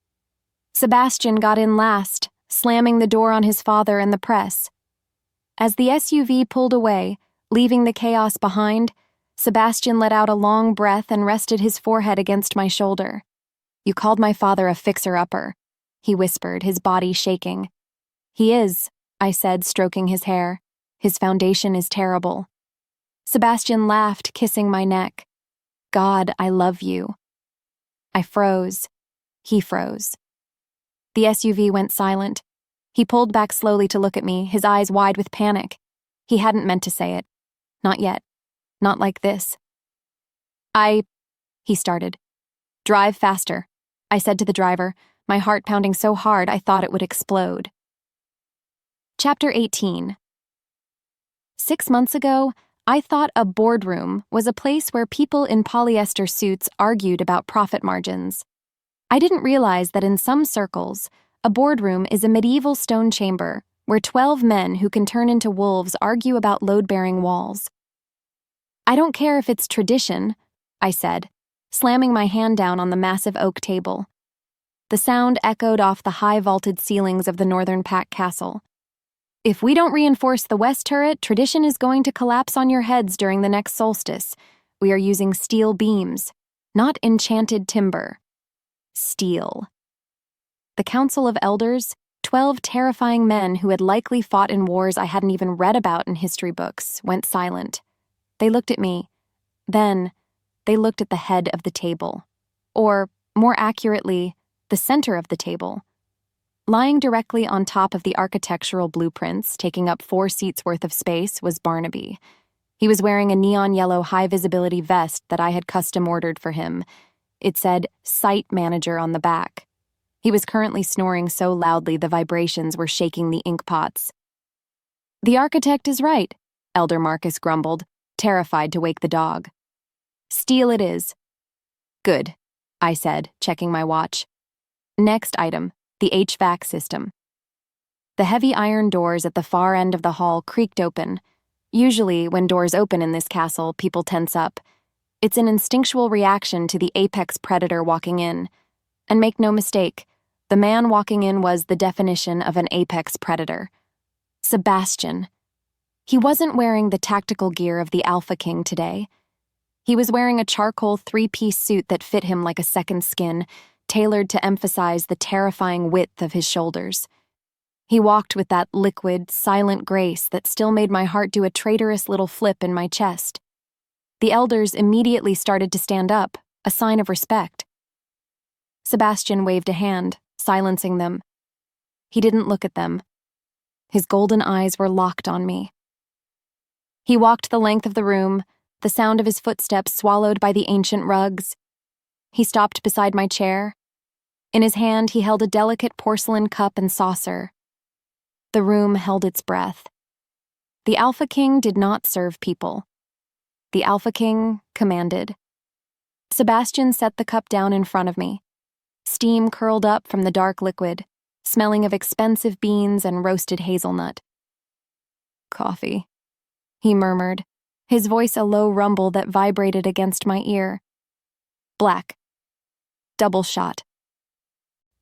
Sebastian got in last, slamming the door on his father and the press. As the SUV pulled away, leaving the chaos behind, Sebastian let out a long breath and rested his forehead against my shoulder. "You called my father a fixer-upper," he whispered, his body shaking. "He is," I said, stroking his hair. His foundation is terrible. Sebastian laughed, kissing my neck. God, I love you. I froze. He froze. The SUV went silent. He pulled back slowly to look at me, his eyes wide with panic. He hadn't meant to say it. Not yet. Not like this. He started. Drive faster, I said to the driver, my heart pounding so hard I thought it would explode. Chapter 18. 6 months ago, I thought a boardroom was a place where people in polyester suits argued about profit margins. I didn't realize that in some circles, a boardroom is a medieval stone chamber where 12 men who can turn into wolves argue about load-bearing walls. I don't care if it's tradition, I said, slamming my hand down on the massive oak table. The sound echoed off the high-vaulted ceilings of the northern pack castle. If we don't reinforce the west turret, tradition is going to collapse on your heads during the next solstice. We are using steel beams, not enchanted timber. Steel. The Council of Elders, 12 terrifying men who had likely fought in wars I hadn't even read about in history books, went silent. They looked at me. Then, they looked at the head of the table. Or, more accurately, the center of the table. Lying directly on top of the architectural blueprints, taking up 4 seats worth of space, was Barnaby. He was wearing a neon yellow high-visibility vest that I had custom-ordered for him. It said, Site Manager on the back. He was currently snoring so loudly the vibrations were shaking the ink pots. The architect is right, Elder Marcus grumbled, terrified to wake the dog. Steel it is. Good, I said, checking my watch. Next item, the HVAC system. The heavy iron doors at the far end of the hall creaked open. Usually, when doors open in this castle, people tense up. It's an instinctual reaction to the apex predator walking in. And make no mistake, the man walking in was the definition of an apex predator. Sebastian. He wasn't wearing the tactical gear of the Alpha King today. He was wearing a charcoal 3-piece suit that fit him like a second skin, tailored to emphasize the terrifying width of his shoulders. He walked with that liquid, silent grace that still made my heart do a traitorous little flip in my chest. The elders immediately started to stand up, a sign of respect. Sebastian waved a hand, silencing them. He didn't look at them. His golden eyes were locked on me. He walked the length of the room, the sound of his footsteps swallowed by the ancient rugs. He stopped beside my chair. In his hand, he held a delicate porcelain cup and saucer. The room held its breath. The Alpha King did not serve people. The Alpha King commanded. Sebastian set the cup down in front of me. Steam curled up from the dark liquid, smelling of expensive beans and roasted hazelnut. Coffee, he murmured, his voice a low rumble that vibrated against my ear. Black. Double shot.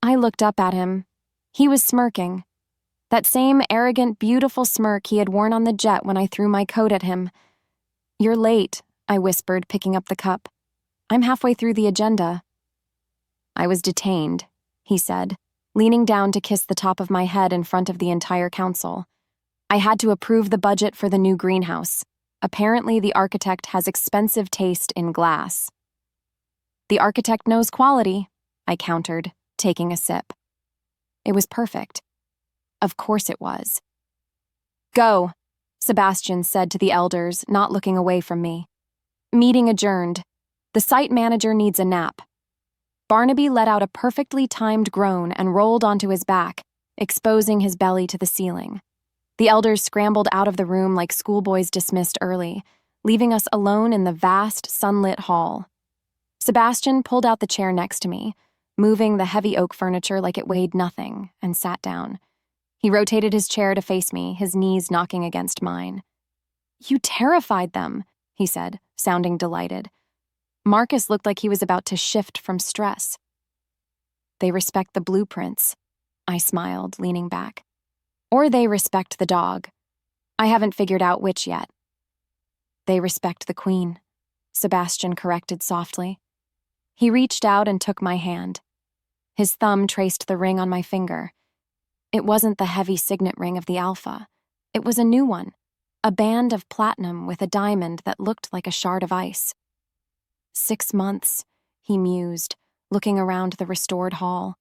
I looked up at him. He was smirking. That same arrogant, beautiful smirk he had worn on the jet when I threw my coat at him. You're late, I whispered, picking up the cup. I'm halfway through the agenda. I was detained, he said, leaning down to kiss the top of my head in front of the entire council. I had to approve the budget for the new greenhouse. Apparently, the architect has expensive taste in glass. The architect knows quality, I countered, taking a sip. It was perfect. Of course it was. Go, Sebastian said to the elders, not looking away from me. Meeting adjourned. The site manager needs a nap. Barnaby let out a perfectly timed groan and rolled onto his back, exposing his belly to the ceiling. The elders scrambled out of the room like schoolboys dismissed early, leaving us alone in the vast, sunlit hall. Sebastian pulled out the chair next to me, moving the heavy oak furniture like it weighed nothing, and sat down. He rotated his chair to face me, his knees knocking against mine. You terrified them, he said, sounding delighted. Marcus looked like he was about to shift from stress. They respect the blueprints, I smiled, leaning back. Or they respect the dog. I haven't figured out which yet. They respect the queen, Sebastian corrected softly. He reached out and took my hand. His thumb traced the ring on my finger. It wasn't the heavy signet ring of the Alpha. It was a new one, a band of platinum with a diamond that looked like a shard of ice. 6 months, he mused, looking around the restored hall.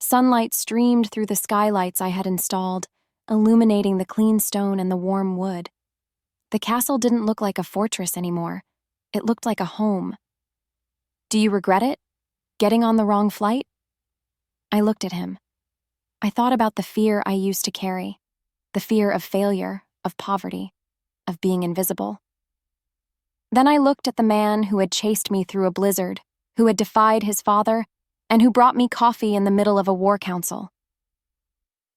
Sunlight streamed through the skylights I had installed, illuminating the clean stone and the warm wood. The castle didn't look like a fortress anymore. It looked like a home. Do you regret it? Getting on the wrong flight? I looked at him. I thought about the fear I used to carry, the fear of failure, of poverty, of being invisible. Then I looked at the man who had chased me through a blizzard, who had defied his father, and who brought me coffee in the middle of a war council.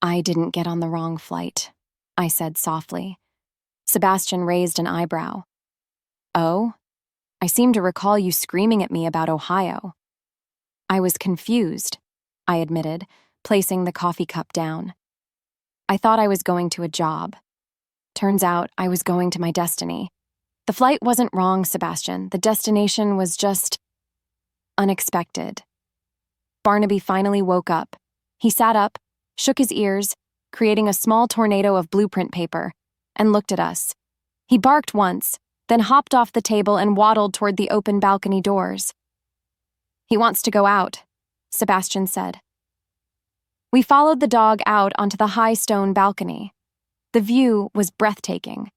I didn't get on the wrong flight, I said softly. Sebastian raised an eyebrow. Oh? I seem to recall you screaming at me about Ohio. I was confused, I admitted, placing the coffee cup down. I thought I was going to a job. Turns out I was going to my destiny. The flight wasn't wrong, Sebastian. The destination was just unexpected. Barnaby finally woke up. He sat up, shook his ears, creating a small tornado of blueprint paper, and looked at us. He barked once, then hopped off the table and waddled toward the open balcony doors. He wants to go out, Sebastian said. We followed the dog out onto the high stone balcony. The view was breathtaking.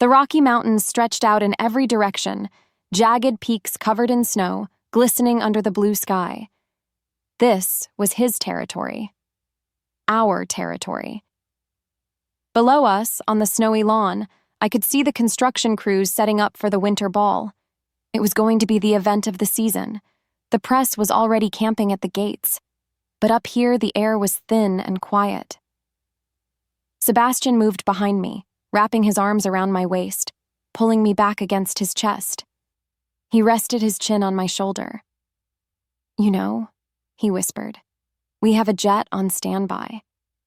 The Rocky Mountains stretched out in every direction, jagged peaks covered in snow, glistening under the blue sky. This was his territory. Our territory. Below us, on the snowy lawn, I could see the construction crews setting up for the winter ball. It was going to be the event of the season. The press was already camping at the gates. But up here, the air was thin and quiet. Sebastian moved behind me, wrapping his arms around my waist, pulling me back against his chest. He rested his chin on my shoulder. You know, he whispered, we have a jet on standby.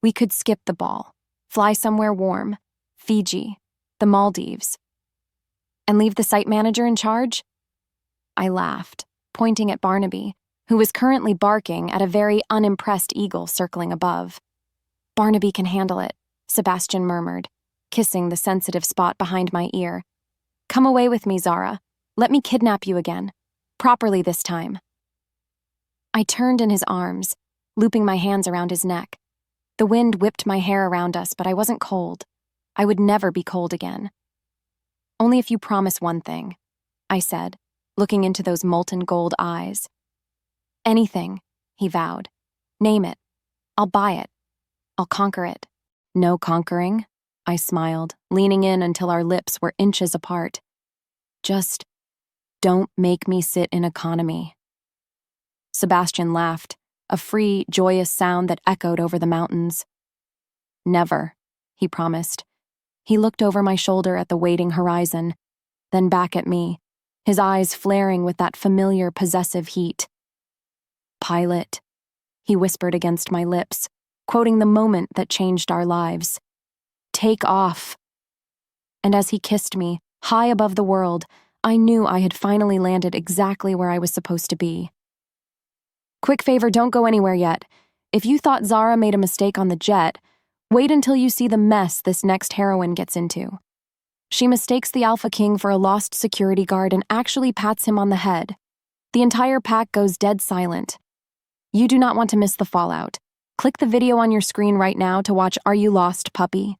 We could skip the ball, fly somewhere warm, Fiji, the Maldives, and leave the site manager in charge? I laughed, pointing at Barnaby, who was currently barking at a very unimpressed eagle circling above. Barnaby can handle it, Sebastian murmured, kissing the sensitive spot behind my ear. Come away with me, Zara. Let me kidnap you again. Properly this time. I turned in his arms, looping my hands around his neck. The wind whipped my hair around us, but I wasn't cold. I would never be cold again. Only if you promise one thing, I said, looking into those molten gold eyes. Anything, he vowed. Name it. I'll buy it. I'll conquer it. No conquering, I smiled, leaning in until our lips were inches apart. Just don't make me sit in economy. Sebastian laughed, a free, joyous sound that echoed over the mountains. Never, he promised. He looked over my shoulder at the waiting horizon, then back at me, his eyes flaring with that familiar possessive heat. Pilot, he whispered against my lips, quoting the moment that changed our lives. Take off. And as he kissed me, high above the world, I knew I had finally landed exactly where I was supposed to be. Quick favor, don't go anywhere yet. If you thought Zara made a mistake on the jet, wait until you see the mess this next heroine gets into. She mistakes the Alpha King for a lost security guard and actually pats him on the head. The entire pack goes dead silent. You do not want to miss the fallout. Click the video on your screen right now to watch Are You Lost, Puppy?